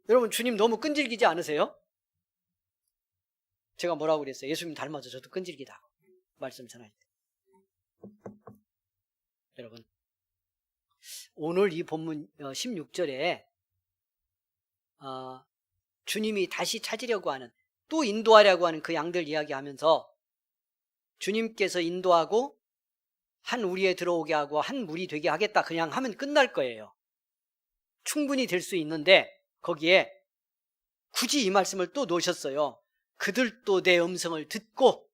여러분, 주님 너무 끈질기지 않으세요? 제가 뭐라고 그랬어요? 예수님 닮아서 저도 끈질기다 말씀 전할 때. 여러분, 오늘 이 본문 16절에 주님이 다시 찾으려고 하는, 또 인도하려고 하는 그 양들 이야기하면서 주님께서 인도하고 한 우리에 들어오게 하고 한 무리 되게 하겠다 그냥 하면 끝날 거예요. 충분히 될 수 있는데 거기에 굳이 이 말씀을 또 놓으셨어요. 그들도 내 음성을 듣고,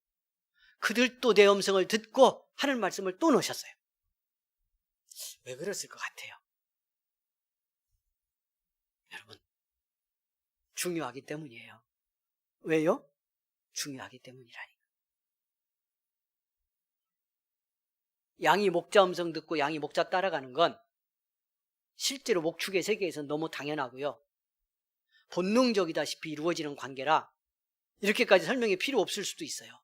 그들도 내 음성을 듣고 하는 말씀을 또 놓으셨어요. 왜 그랬을 것 같아요? 여러분, 중요하기 때문이에요. 왜요? 중요하기 때문이라니까. 양이 목자 음성 듣고 양이 목자 따라가는 건 실제로 목축의 세계에서는 너무 당연하고요. 본능적이다시피 이루어지는 관계라 이렇게까지 설명이 필요 없을 수도 있어요.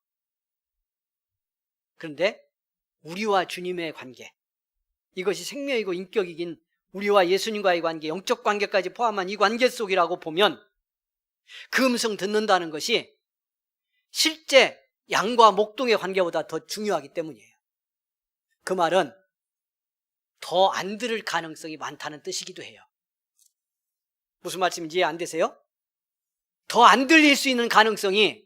그런데 우리와 주님의 관계, 이것이 생명이고 인격이긴 우리와 예수님과의 관계, 영적 관계까지 포함한 이 관계 속이라고 보면 그 음성 듣는다는 것이 실제 양과 목동의 관계보다 더 중요하기 때문이에요. 그 말은 더 안 들을 가능성이 많다는 뜻이기도 해요. 무슨 말씀인지 이해 안 되세요? 더 안 들릴 수 있는 가능성이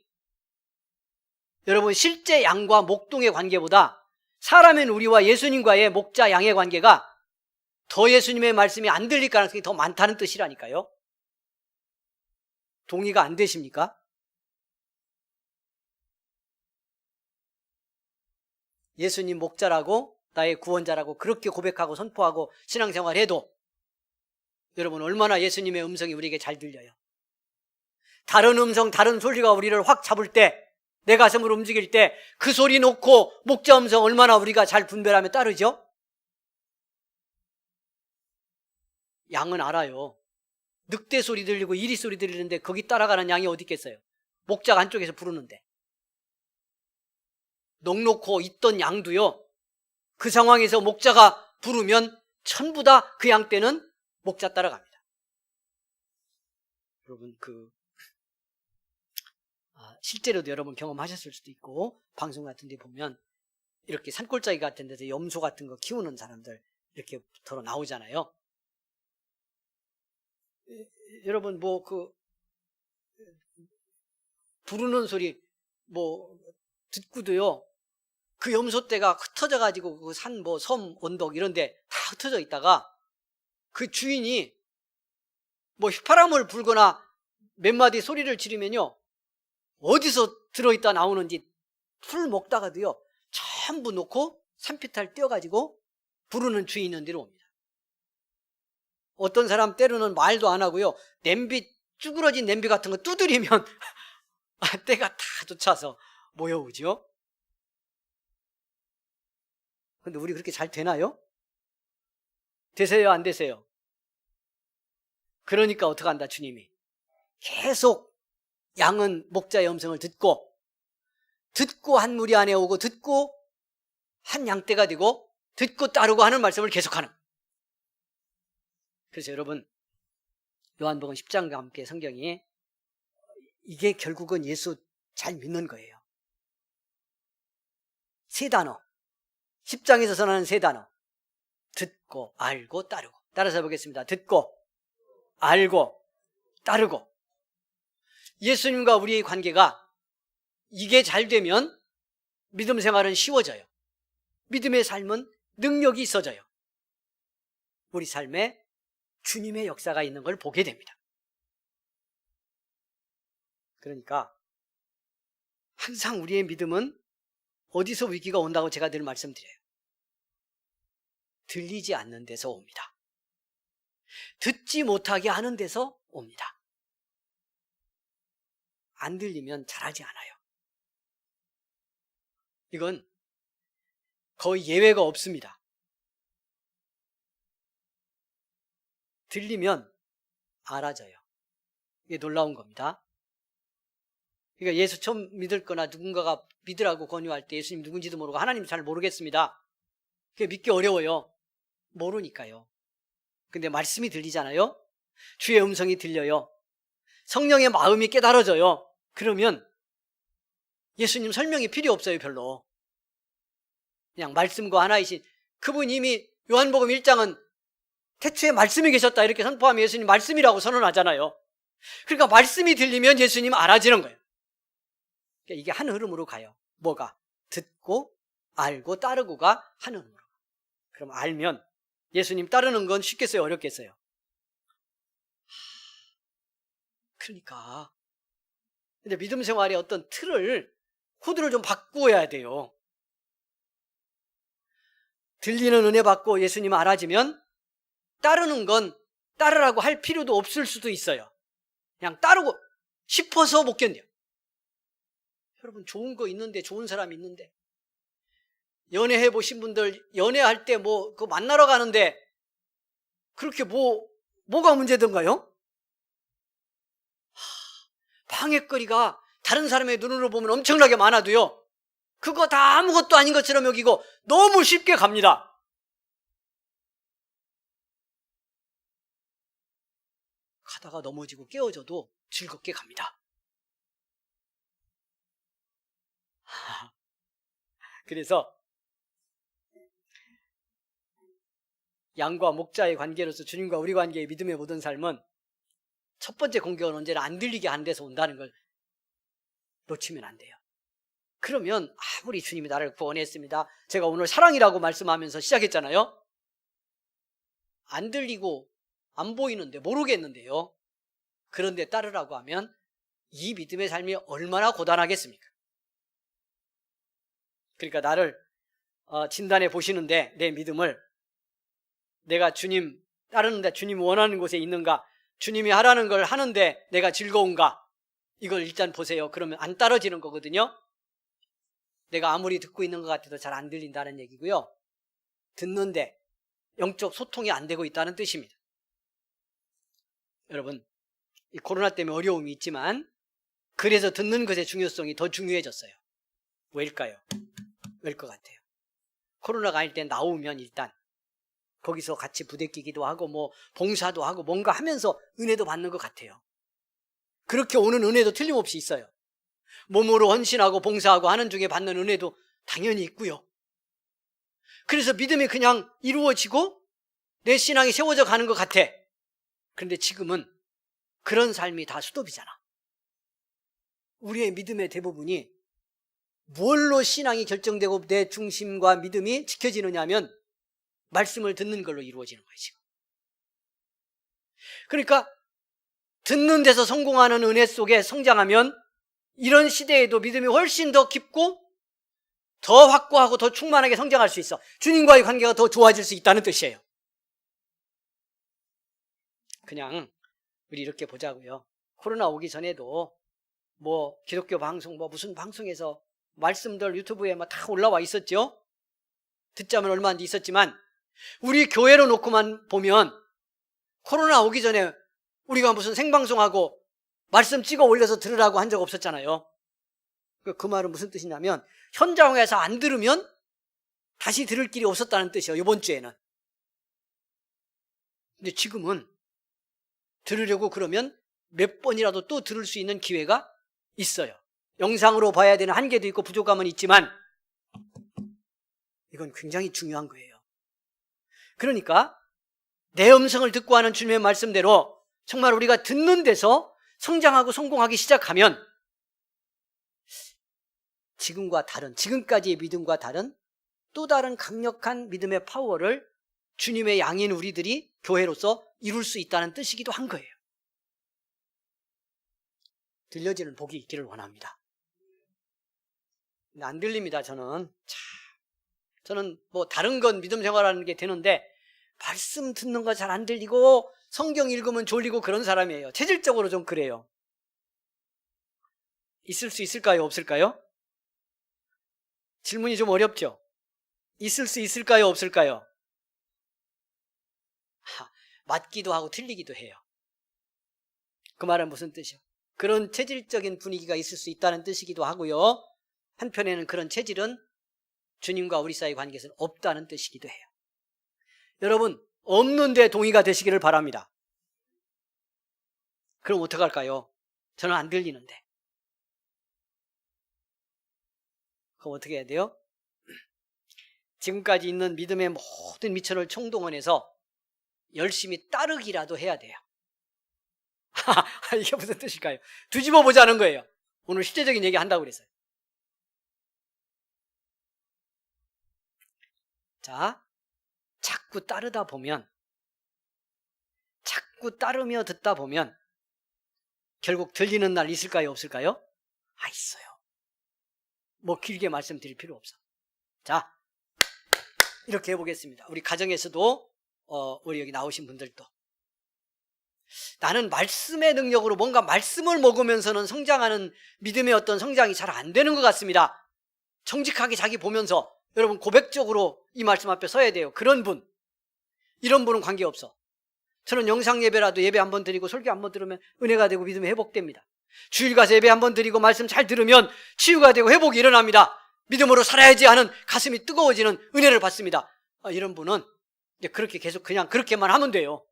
여러분 실제 양과 목동의 관계보다 사람인 우리와 예수님과의 목자 양의 관계가 더 예수님의 말씀이 안 들릴 가능성이 더 많다는 뜻이라니까요. 동의가 안 되십니까? 예수님 목자라고 나의 구원자라고 그렇게 고백하고 선포하고 신앙생활해도 여러분 얼마나 예수님의 음성이 우리에게 잘 들려요. 다른 음성, 다른 소리가 우리를 확 잡을 때, 내 가슴을 움직일 때 그 소리 놓고 목자 음성 얼마나 우리가 잘 분별하며 따르죠? 양은 알아요. 늑대 소리 들리고 이리 소리 들리는데 거기 따라가는 양이 어디 있겠어요? 목자가 한쪽에서 부르는데. 넋놓고 있던 양도요, 그 상황에서 목자가 부르면 전부 다 그 양 떼는 목자 따라갑니다. 여러분 실제로도 여러분 경험하셨을 수도 있고 방송 같은 데 보면 이렇게 산골짜기 같은 데서 염소 같은 거 키우는 사람들 이렇게 더러 나오잖아요. 여러분 부르는 소리 듣고도요, 그 염소떼가 흩어져 가지고 그 산 섬 언덕 이런 데 다 흩어져 있다가 그 주인이 휘파람을 불거나 몇 마디 소리를 지르면요, 어디서 들어있다 나오는지 풀 먹다가도요 전부 놓고 산피탈 떼어가지고 부르는 주인 있는 데로 옵니다. 어떤 사람 때로는 말도 안 하고요, 쭈그러진 냄비 같은 거 두드리면 떼가 다 쫓아서 모여오죠. 근데 우리 그렇게 잘 되나요? 되세요, 안 되세요? 그러니까 어떡한다, 주님이. 계속 양은 목자의 음성을 듣고 한 무리 안에 오고 듣고 한 양떼가 되고 듣고 따르고 하는 말씀을 계속하는. 그래서 여러분 요한복음 10장과 함께 성경이 이게 결국은 예수 잘 믿는 거예요. 세 단어, 10장에서 선언하는 세 단어, 듣고 알고 따르고. 따라서 해보겠습니다. 듣고 알고 따르고. 예수님과 우리의 관계가 이게 잘 되면 믿음 생활은 쉬워져요. 믿음의 삶은 능력이 있어져요. 우리 삶에 주님의 역사가 있는 걸 보게 됩니다. 그러니까 항상 우리의 믿음은 어디서 위기가 온다고 제가 늘 말씀드려요. 들리지 않는 데서 옵니다. 듣지 못하게 하는 데서 옵니다. 안 들리면 잘하지 않아요. 이건 거의 예외가 없습니다. 들리면 알아져요. 이게 놀라운 겁니다. 그러니까 예수 처음 믿을 거나 누군가가 믿으라고 권유할 때 예수님 누군지도 모르고 하나님 잘 모르겠습니다. 그게 믿기 어려워요. 모르니까요. 근데 말씀이 들리잖아요. 주의 음성이 들려요. 성령의 마음이 깨달아져요. 그러면 예수님 설명이 필요 없어요. 별로. 그냥 말씀과 하나이신 그분이 이미 요한복음 1장은 태초에 말씀이 계셨다 이렇게 선포하면 예수님 말씀이라고 선언하잖아요. 그러니까 말씀이 들리면 예수님 알아지는 거예요. 그러니까 이게 한 흐름으로 가요. 뭐가? 듣고 알고 따르고가 한 흐름으로. 그럼 알면 예수님 따르는 건 쉽겠어요? 어렵겠어요? 그러니까 근데 믿음 생활의 어떤 코드를 좀 바꾸어야 돼요. 들리는 은혜 받고 예수님 알아지면 따르는 건 따르라고 할 필요도 없을 수도 있어요. 그냥 따르고 싶어서 못 견뎌요. 여러분, 좋은 거 있는데, 좋은 사람 있는데, 연애해 보신 분들, 연애할 때 그 만나러 가는데 그렇게 뭐가 문제던가요? 방해거리가 다른 사람의 눈으로 보면 엄청나게 많아도요, 그거 다 아무것도 아닌 것처럼 여기고 너무 쉽게 갑니다. 가다가 넘어지고 깨어져도 즐겁게 갑니다. 그래서 양과 목자의 관계로서 주님과 우리 관계의 믿음의 모든 삶은 첫 번째 공격은 언제나 안 들리게 하는 데서 온다는 걸 놓치면 안 돼요. 그러면 아무리 주님이 나를 구원했습니다, 제가 오늘 사랑이라고 말씀하면서 시작했잖아요. 안 들리고 안 보이는데, 모르겠는데요, 그런데 따르라고 하면 이 믿음의 삶이 얼마나 고단하겠습니까? 그러니까 나를 진단해 보시는데, 내 믿음을 내가 주님 따르는데 주님 원하는 곳에 있는가, 주님이 하라는 걸 하는데 내가 즐거운가, 이걸 일단 보세요. 그러면 안 따라지는 거거든요. 내가 아무리 듣고 있는 것 같아도 잘 안 들린다는 얘기고요, 듣는데 영적 소통이 안 되고 있다는 뜻입니다. 여러분, 이 코로나 때문에 어려움이 있지만 그래서 듣는 것의 중요성이 더 중요해졌어요. 왜일까요? 왜일 것 같아요? 코로나가 아닐 때 나오면 일단 거기서 같이 부대끼기도 하고 봉사도 하고 뭔가 하면서 은혜도 받는 것 같아요. 그렇게 오는 은혜도 틀림없이 있어요. 몸으로 헌신하고 봉사하고 하는 중에 받는 은혜도 당연히 있고요. 그래서 믿음이 그냥 이루어지고 내 신앙이 세워져 가는 것 같아. 그런데 지금은 그런 삶이 다 수도비잖아. 우리의 믿음의 대부분이 뭘로 신앙이 결정되고 내 중심과 믿음이 지켜지느냐 하면 말씀을 듣는 걸로 이루어지는 거예요, 지금. 그러니까 듣는 데서 성공하는 은혜 속에 성장하면 이런 시대에도 믿음이 훨씬 더 깊고 더 확고하고 더 충만하게 성장할 수 있어. 주님과의 관계가 더 좋아질 수 있다는 뜻이에요. 그냥 우리 이렇게 보자고요. 코로나 오기 전에도 기독교 방송 무슨 방송에서 말씀들 유튜브에 다 올라와 있었죠. 듣자면 얼마 안 돼 있었지만 우리 교회로 놓고만 보면 코로나 오기 전에 우리가 무슨 생방송하고 말씀 찍어 올려서 들으라고 한 적 없었잖아요. 그 말은 무슨 뜻이냐면 현장에서 안 들으면 다시 들을 길이 없었다는 뜻이에요, 이번 주에는. 근데 지금은 들으려고 그러면 몇 번이라도 또 들을 수 있는 기회가 있어요. 영상으로 봐야 되는 한계도 있고 부족함은 있지만 이건 굉장히 중요한 거예요. 그러니까 내 음성을 듣고 하는 주님의 말씀대로 정말 우리가 듣는 데서 성장하고 성공하기 시작하면 지금까지의 믿음과 다른 또 다른 강력한 믿음의 파워를 주님의 양인 우리들이 교회로서 이룰 수 있다는 뜻이기도 한 거예요. 들려지는 복이 있기를 원합니다. 근데 안 들립니다, 저는. 저는 다른 건 믿음 생활하는 게 되는데 말씀 듣는 거 잘 안 들리고 성경 읽으면 졸리고 그런 사람이에요. 체질적으로 좀 그래요. 있을 수 있을까요? 없을까요? 질문이 좀 어렵죠? 있을 수 있을까요? 없을까요? 맞기도 하고 틀리기도 해요. 그 말은 무슨 뜻이요? 그런 체질적인 분위기가 있을 수 있다는 뜻이기도 하고요, 한편에는 그런 체질은 주님과 우리 사이의 관계에서는 없다는 뜻이기도 해요. 여러분, 없는데 동의가 되시기를 바랍니다. 그럼 어떡할까요? 저는 안 들리는데. 그럼 어떻게 해야 돼요? 지금까지 있는 믿음의 모든 미천을 총동원해서 열심히 따르기라도 해야 돼요. 이게 무슨 뜻일까요? 뒤집어 보자는 거예요. 오늘 실제적인 얘기 한다고 그랬어요. 자, 자꾸 따르다 보면, 자꾸 따르며 듣다 보면 결국 들리는 날 있을까요? 없을까요? 있어요. 길게 말씀드릴 필요 없어. 자, 이렇게 해보겠습니다. 우리 가정에서도 우리 여기 나오신 분들도 나는 말씀의 능력으로 뭔가 말씀을 먹으면서는 성장하는 믿음의 어떤 성장이 잘 안 되는 것 같습니다. 정직하게 자기 보면서 여러분 고백적으로 이 말씀 앞에 서야 돼요. 그런 분, 이런 분은 관계없어. 저는 영상 예배라도 예배 한번 드리고 설교 한번 들으면 은혜가 되고 믿음이 회복됩니다. 주일 가서 예배 한번 드리고 말씀 잘 들으면 치유가 되고 회복이 일어납니다. 믿음으로 살아야지 하는 가슴이 뜨거워지는 은혜를 받습니다. 이런 분은 이제 그렇게 계속 그냥 그렇게만 하면 돼요.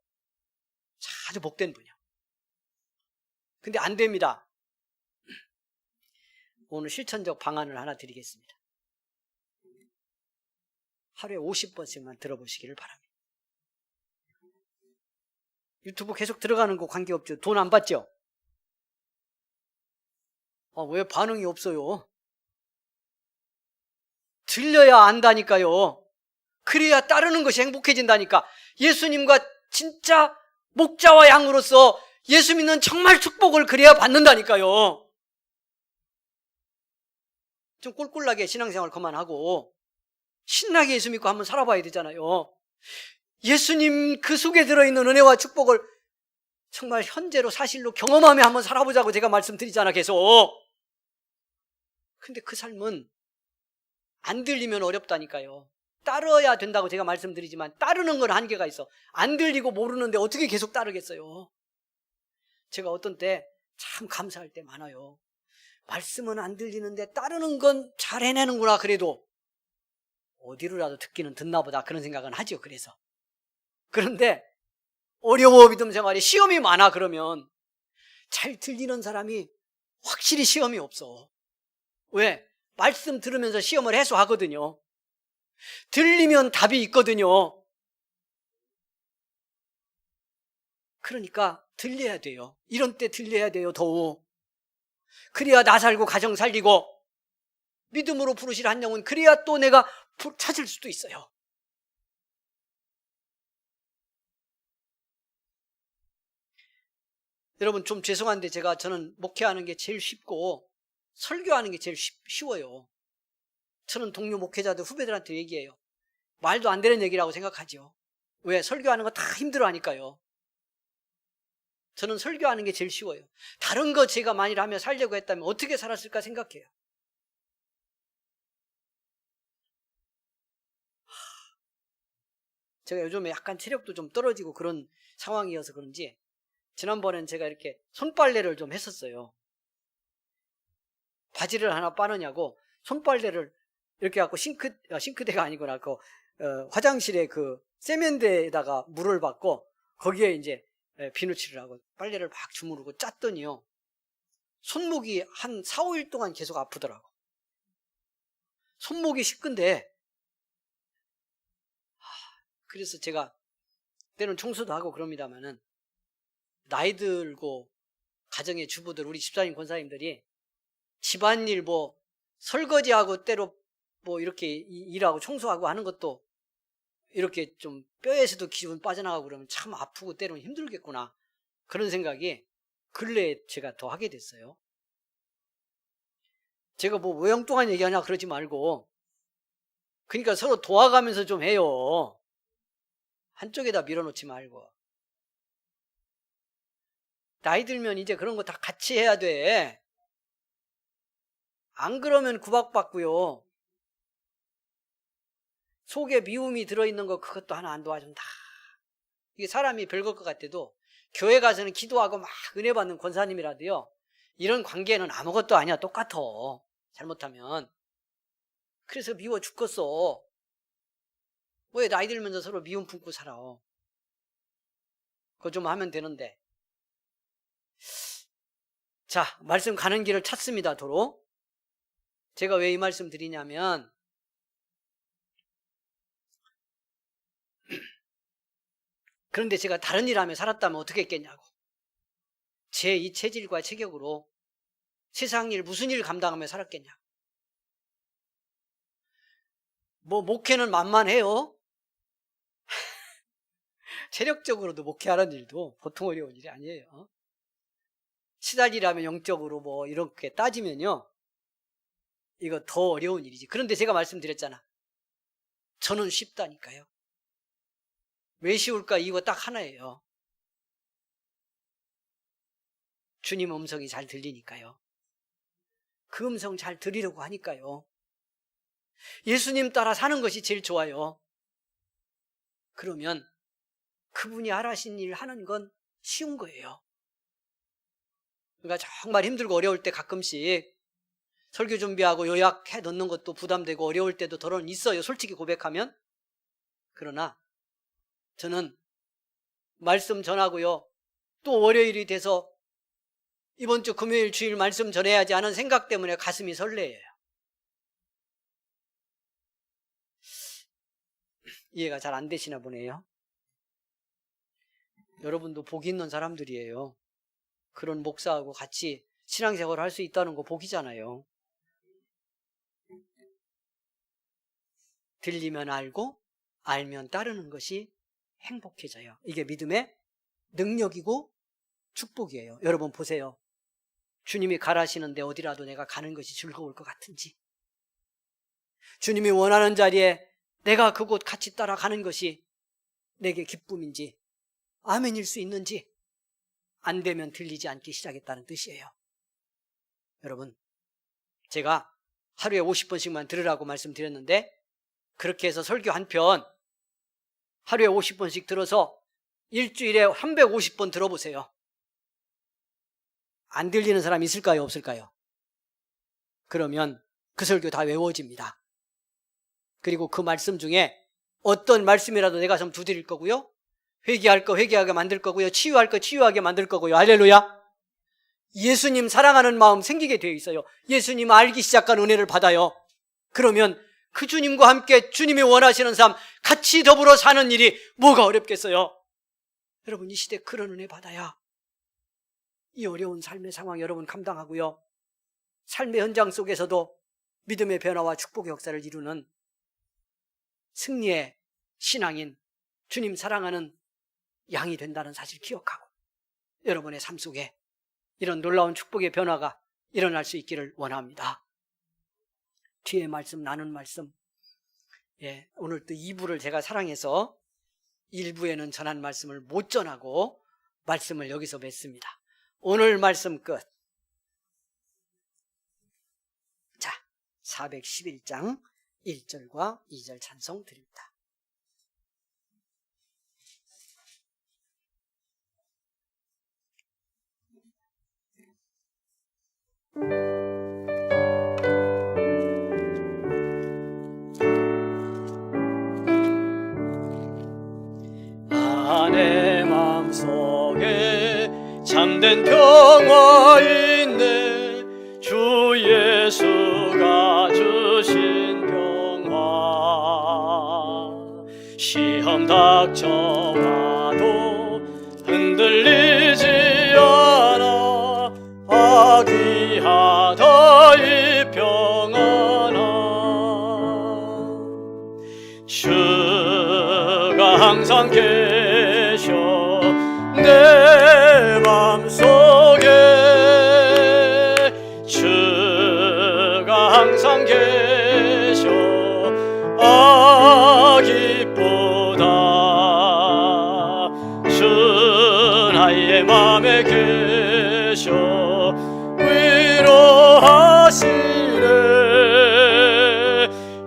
아주 복된 분이야. 근데 안 됩니다. 오늘 실천적 방안을 하나 드리겠습니다. 하루에 50번씩만 들어보시기를 바랍니다. 유튜브 계속 들어가는 거 관계없죠. 돈 안 받죠? 왜 반응이 없어요? 들려야 안다니까요. 그래야 따르는 것이 행복해진다니까. 예수님과 진짜 목자와 양으로서 예수 믿는 정말 축복을 그래야 받는다니까요. 좀 꿀꿀하게 신앙생활 그만하고 신나게 예수 믿고 한번 살아봐야 되잖아요. 예수님 그 속에 들어있는 은혜와 축복을 정말 현재로 사실로 경험하며 한번 살아보자고 제가 말씀드리잖아 계속. 근데 그 삶은 안 들리면 어렵다니까요. 따라야 된다고 제가 말씀드리지만 따르는 건 한계가 있어. 안 들리고 모르는데 어떻게 계속 따르겠어요. 제가 어떤 때 참 감사할 때 많아요. 말씀은 안 들리는데 따르는 건 잘 해내는구나. 그래도 어디로라도 듣기는 듣나 보다 그런 생각은 하죠. 그런데 어려워 믿음 생활에 시험이 많아. 그러면 잘 들리는 사람이 확실히 시험이 없어. 왜? 말씀 들으면서 시험을 해소하거든요. 들리면 답이 있거든요. 그러니까 들려야 돼요. 이런 때 들려야 돼요. 더욱. 그래야 나 살고 가정 살리고 믿음으로 부르실 한 영혼, 그래야 또 내가 찾을 수도 있어요. 여러분 좀 죄송한데 저는 목회하는 게 제일 쉽고 설교하는 게 제일 쉬워요. 저는 동료 목회자들 후배들한테 얘기해요. 말도 안 되는 얘기라고 생각하죠. 왜? 설교하는 거 다 힘들어하니까요. 저는 설교하는 게 제일 쉬워요. 다른 거 제가 만일 하며 살려고 했다면 어떻게 살았을까 생각해요. 제가 요즘에 약간 체력도 좀 떨어지고 그런 상황이어서 그런지 지난번엔 제가 이렇게 손빨래를 좀 했었어요. 바지를 하나 빠느냐고 손빨래를 이렇게 갖고 싱크대가 아니구나. 화장실에 그 세면대에다가 물을 받고 거기에 이제 비누칠을 하고 빨래를 막 주무르고 짰더니요. 손목이 한 4, 5일 동안 계속 아프더라고. 손목이 시큰데 그래서 제가 때로는 청소도 하고 그럽니다만은 나이 들고 가정의 주부들, 우리 집사님 권사님들이 집안일 설거지하고 때로 이렇게 일하고 청소하고 하는 것도 이렇게 좀 뼈에서도 기운 빠져나가고 그러면 참 아프고 때로는 힘들겠구나. 그런 생각이 근래에 제가 더 하게 됐어요. 제가 외형뚱한 얘기하냐 그러지 말고 그러니까 서로 도와가면서 좀 해요. 한쪽에다 밀어놓지 말고. 나이 들면 이제 그런 거 다 같이 해야 돼. 안 그러면 구박받고요. 속에 미움이 들어있는 거 그것도 하나 안 도와준다. 이게 사람이 별걸 것 같아도 교회 가서는 기도하고 막 은혜 받는 권사님이라도요. 이런 관계는 아무것도 아니야. 똑같아. 잘못하면. 그래서 미워 죽겠어. 왜 나이 들면서 서로 미움 품고 살아. 그거 좀 하면 되는데. 자, 말씀 가는 길을 찾습니다. 도로. 제가 왜 이 말씀 드리냐면 그런데 제가 다른 일 하며 살았다면 어떻게 했겠냐고. 제 이 체질과 체격으로 세상 일 무슨 일 감당하며 살았겠냐고. 목회는 만만해요. 체력적으로도 목회하는 일도 보통 어려운 일이 아니에요. 시달리라면 영적으로 이렇게 따지면요. 이거 더 어려운 일이지. 그런데 제가 말씀드렸잖아. 저는 쉽다니까요. 왜 쉬울까? 이거 딱 하나예요. 주님 음성이 잘 들리니까요. 그 음성 잘 들으려고 하니까요. 예수님 따라 사는 것이 제일 좋아요. 그러면 그분이 알아신 일 하는 건 쉬운 거예요. 그러니까 정말 힘들고 어려울 때 가끔씩 설교 준비하고 요약해 넣는 것도 부담되고 어려울 때도 더러는 있어요. 솔직히 고백하면. 그러나 저는 말씀 전하고요. 또 월요일이 돼서 이번 주 금요일 주일 말씀 전해야지 하는 생각 때문에 가슴이 설레요. 이해가 잘 안 되시나 보네요. 여러분도 복이 있는 사람들이에요. 그런 목사하고 같이 신앙생활을 할 수 있다는 거 복이잖아요. 들리면 알고 알면 따르는 것이 행복해져요. 이게 믿음의 능력이고 축복이에요. 여러분 보세요. 주님이 가라시는데 어디라도 내가 가는 것이 즐거울 것 같은지, 주님이 원하는 자리에 내가 그곳 같이 따라가는 것이 내게 기쁨인지 아멘일 수 있는지, 안 되면 들리지 않기 시작했다는 뜻이에요. 여러분, 제가 하루에 50번씩만 들으라고 말씀드렸는데 그렇게 해서 설교 한 편 하루에 50번씩 들어서 일주일에 350번 들어보세요. 안 들리는 사람 있을까요? 없을까요? 그러면 그 설교 다 외워집니다. 그리고 그 말씀 중에 어떤 말씀이라도 내가 좀 두드릴 거고요. 회개할 거 회개하게 만들 거고요. 치유할 거 치유하게 만들 거고요. 할렐루야. 예수님 사랑하는 마음 생기게 되어 있어요. 예수님 알기 시작한 은혜를 받아요. 그러면 그 주님과 함께 주님이 원하시는 삶 같이 더불어 사는 일이 뭐가 어렵겠어요? 여러분, 이 시대 그런 은혜 받아야 이 어려운 삶의 상황 여러분 감당하고요. 삶의 현장 속에서도 믿음의 변화와 축복의 역사를 이루는 승리의 신앙인, 주님 사랑하는 양이 된다는 사실 기억하고 여러분의 삶 속에 이런 놀라운 축복의 변화가 일어날 수 있기를 원합니다. 뒤에 말씀, 나눈 말씀, 오늘 또 2부를 제가 사랑해서 1부에는 전한 말씀을 못 전하고 말씀을 여기서 맺습니다. 오늘 말씀 끝. 자, 411장 1절과 2절 찬송 드립니다. 내 맘속에 참된 평화 있네. 주 예수가 주신 평화. 시험 닥쳐와도 흔들리지 않아. 귀하다 이 평안아. 주가 항상 계셔 내 맘속에. 주가 항상 계셔 기쁘다. 주 나의 맘에 계셔 위로하시네.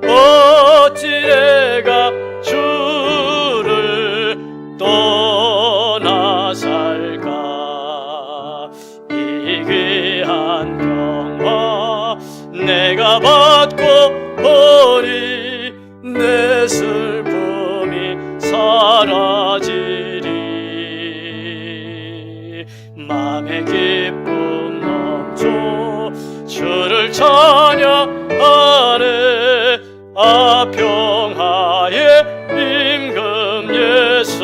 어찌 내가 주를 떠나 살까. 이 귀한 평화 내가 받고 보니 내 슬픔이 사라지리. 맘의 기쁨 넘쳐 주를 찬양하네. 평화의 임금 예수.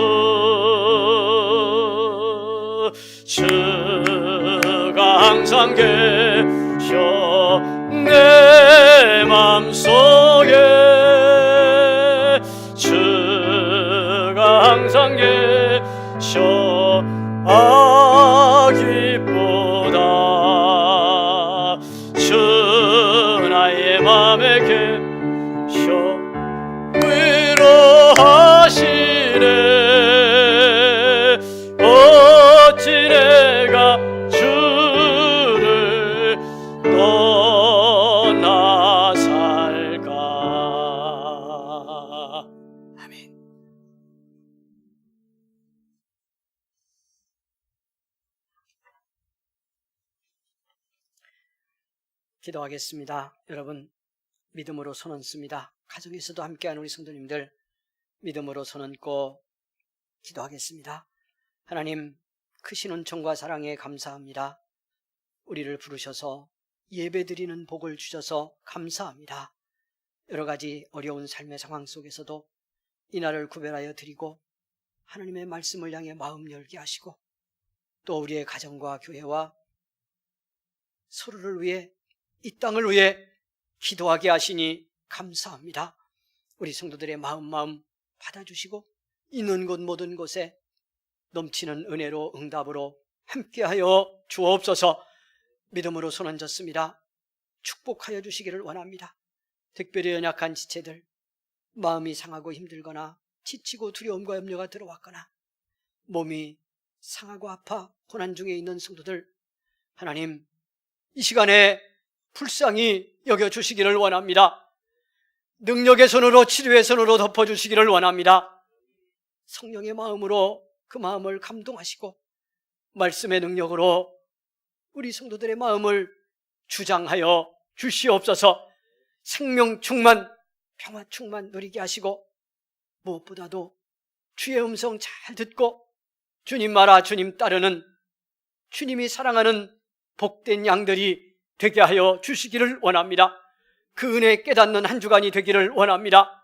주가 항상 계셔 내 맘속에. 주가 항상 계셔 기쁘다. 주 나의 맘에 계셔 위로하시네. 어찌 내가 주 기도하겠습니다. 여러분, 믿음으로 손 얹습니다. 가정에서도 함께하는 우리 성도님들, 믿음으로 손 얹고 기도하겠습니다. 하나님, 크신 은총과 사랑에 감사합니다. 우리를 부르셔서 예배드리는 복을 주셔서 감사합니다. 여러 가지 어려운 삶의 상황 속에서도 이날을 구별하여 드리고 하나님의 말씀을 향해 마음 열게 하시고 또 우리의 가정과 교회와 서로를 위해 이 땅을 위해 기도하게 하시니 감사합니다. 우리 성도들의 마음 받아주시고 있는 곳 모든 곳에 넘치는 은혜로 응답으로 함께하여 주옵소서. 믿음으로 손 얹었습니다. 축복하여 주시기를 원합니다. 특별히 연약한 지체들, 마음이 상하고 힘들거나 지치고 두려움과 염려가 들어왔거나 몸이 상하고 아파 고난 중에 있는 성도들, 하나님 이 시간에 불쌍히 여겨주시기를 원합니다. 능력의 손으로 치료의 손으로 덮어주시기를 원합니다. 성령의 마음으로 그 마음을 감동하시고 말씀의 능력으로 우리 성도들의 마음을 주장하여 주시옵소서. 생명 충만, 평화 충만 누리게 하시고 무엇보다도 주의 음성 잘 듣고 주님 말아 주님 따르는 주님이 사랑하는 복된 양들이 되게 하여 주시기를 원합니다. 그 은혜 깨닫는 한 주간이 되기를 원합니다.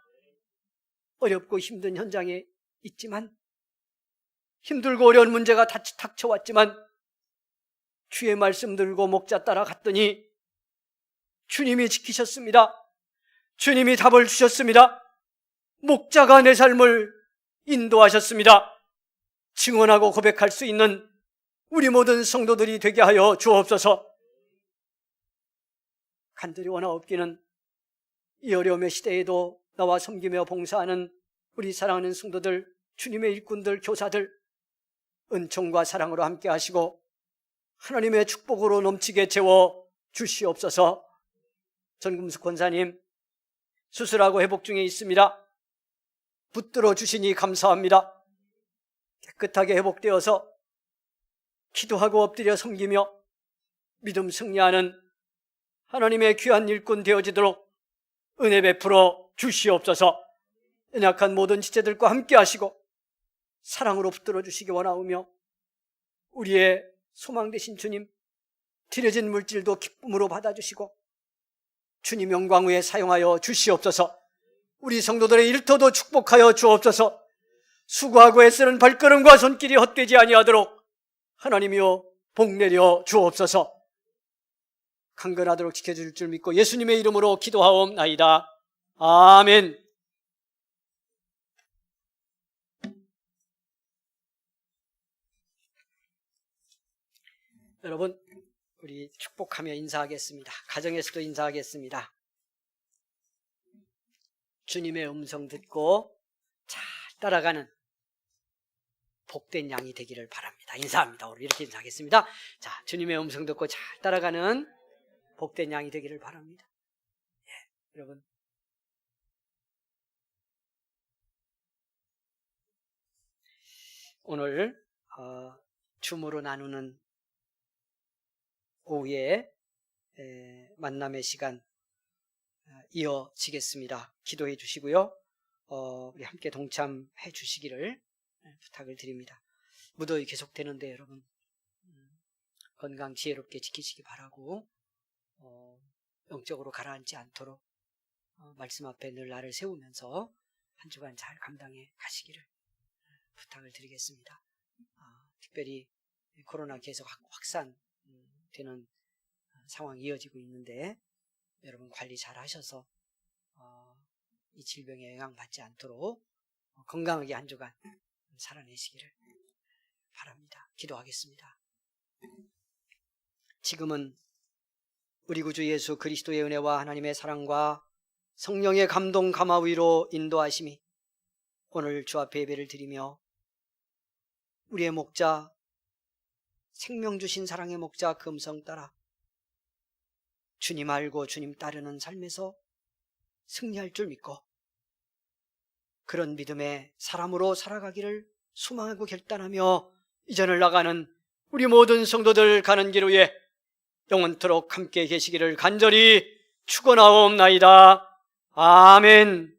어렵고 힘든 현장에 있지만 힘들고 어려운 문제가 닥쳐왔지만 주의 말씀 들고 목자 따라갔더니 주님이 지키셨습니다. 주님이 답을 주셨습니다. 목자가 내 삶을 인도하셨습니다. 증언하고 고백할 수 있는 우리 모든 성도들이 되게 하여 주옵소서. 간절히 원하옵기는 이 어려움의 시대에도 나와 섬기며 봉사하는 우리 사랑하는 성도들, 주님의 일꾼들, 교사들 은총과 사랑으로 함께 하시고 하나님의 축복으로 넘치게 채워 주시옵소서. 전금숙 권사님 수술하고 회복 중에 있습니다. 붙들어 주시니 감사합니다. 깨끗하게 회복되어서 기도하고 엎드려 섬기며 믿음 승리하는 하나님의 귀한 일꾼 되어지도록 은혜 베풀어 주시옵소서. 연약한 모든 지체들과 함께 하시고 사랑으로 붙들어 주시기 원하오며 우리의 소망 되신 주님, 드려진 물질도 기쁨으로 받아주시고 주님 영광 후에 사용하여 주시옵소서. 우리 성도들의 일터도 축복하여 주옵소서. 수고하고 애쓰는 발걸음과 손길이 헛되지 아니하도록 하나님이여 복내려 주옵소서. 강건하도록 지켜줄 줄 믿고 예수님의 이름으로 기도하옵나이다. 아멘. 여러분, 우리 축복하며 인사하겠습니다. 가정에서도 인사하겠습니다. 주님의 음성 듣고 잘 따라가는 복된 양이 되기를 바랍니다. 인사합니다. 우리 이렇게 인사하겠습니다. 자, 주님의 음성 듣고 잘 따라가는 복된 양이 되기를 바랍니다. 예, 여러분. 오늘 줌으로 나누는 오후에 만남의 시간 이어지겠습니다. 기도해 주시고요. 우리 함께 동참해 주시기를 부탁을 드립니다. 무더위 계속되는데 여러분 건강 지혜롭게 지키시기 바라고 영적으로 가라앉지 않도록 말씀 앞에 늘 나를 세우면서 한 주간 잘 감당해 가시기를 부탁을 드리겠습니다. 특별히 코로나 계속 확산되는 상황이 이어지고 있는데 여러분 관리 잘 하셔서 이 질병에 영향받지 않도록 건강하게 한 주간 살아내시기를 바랍니다. 기도하겠습니다. 지금은 우리 구주 예수 그리스도의 은혜와 하나님의 사랑과 성령의 감동 감화위로 인도하심이 오늘 주 앞에 예배를 드리며 우리의 목자 생명 주신 사랑의 목자 그 음성 따라 주님 알고 주님 따르는 삶에서 승리할 줄 믿고 그런 믿음의 사람으로 살아가기를 소망하고 결단하며 이전을 나가는 우리 모든 성도들 가는 길 위에 영원토록 함께 계시기를 간절히 축원하옵나이다. 아멘.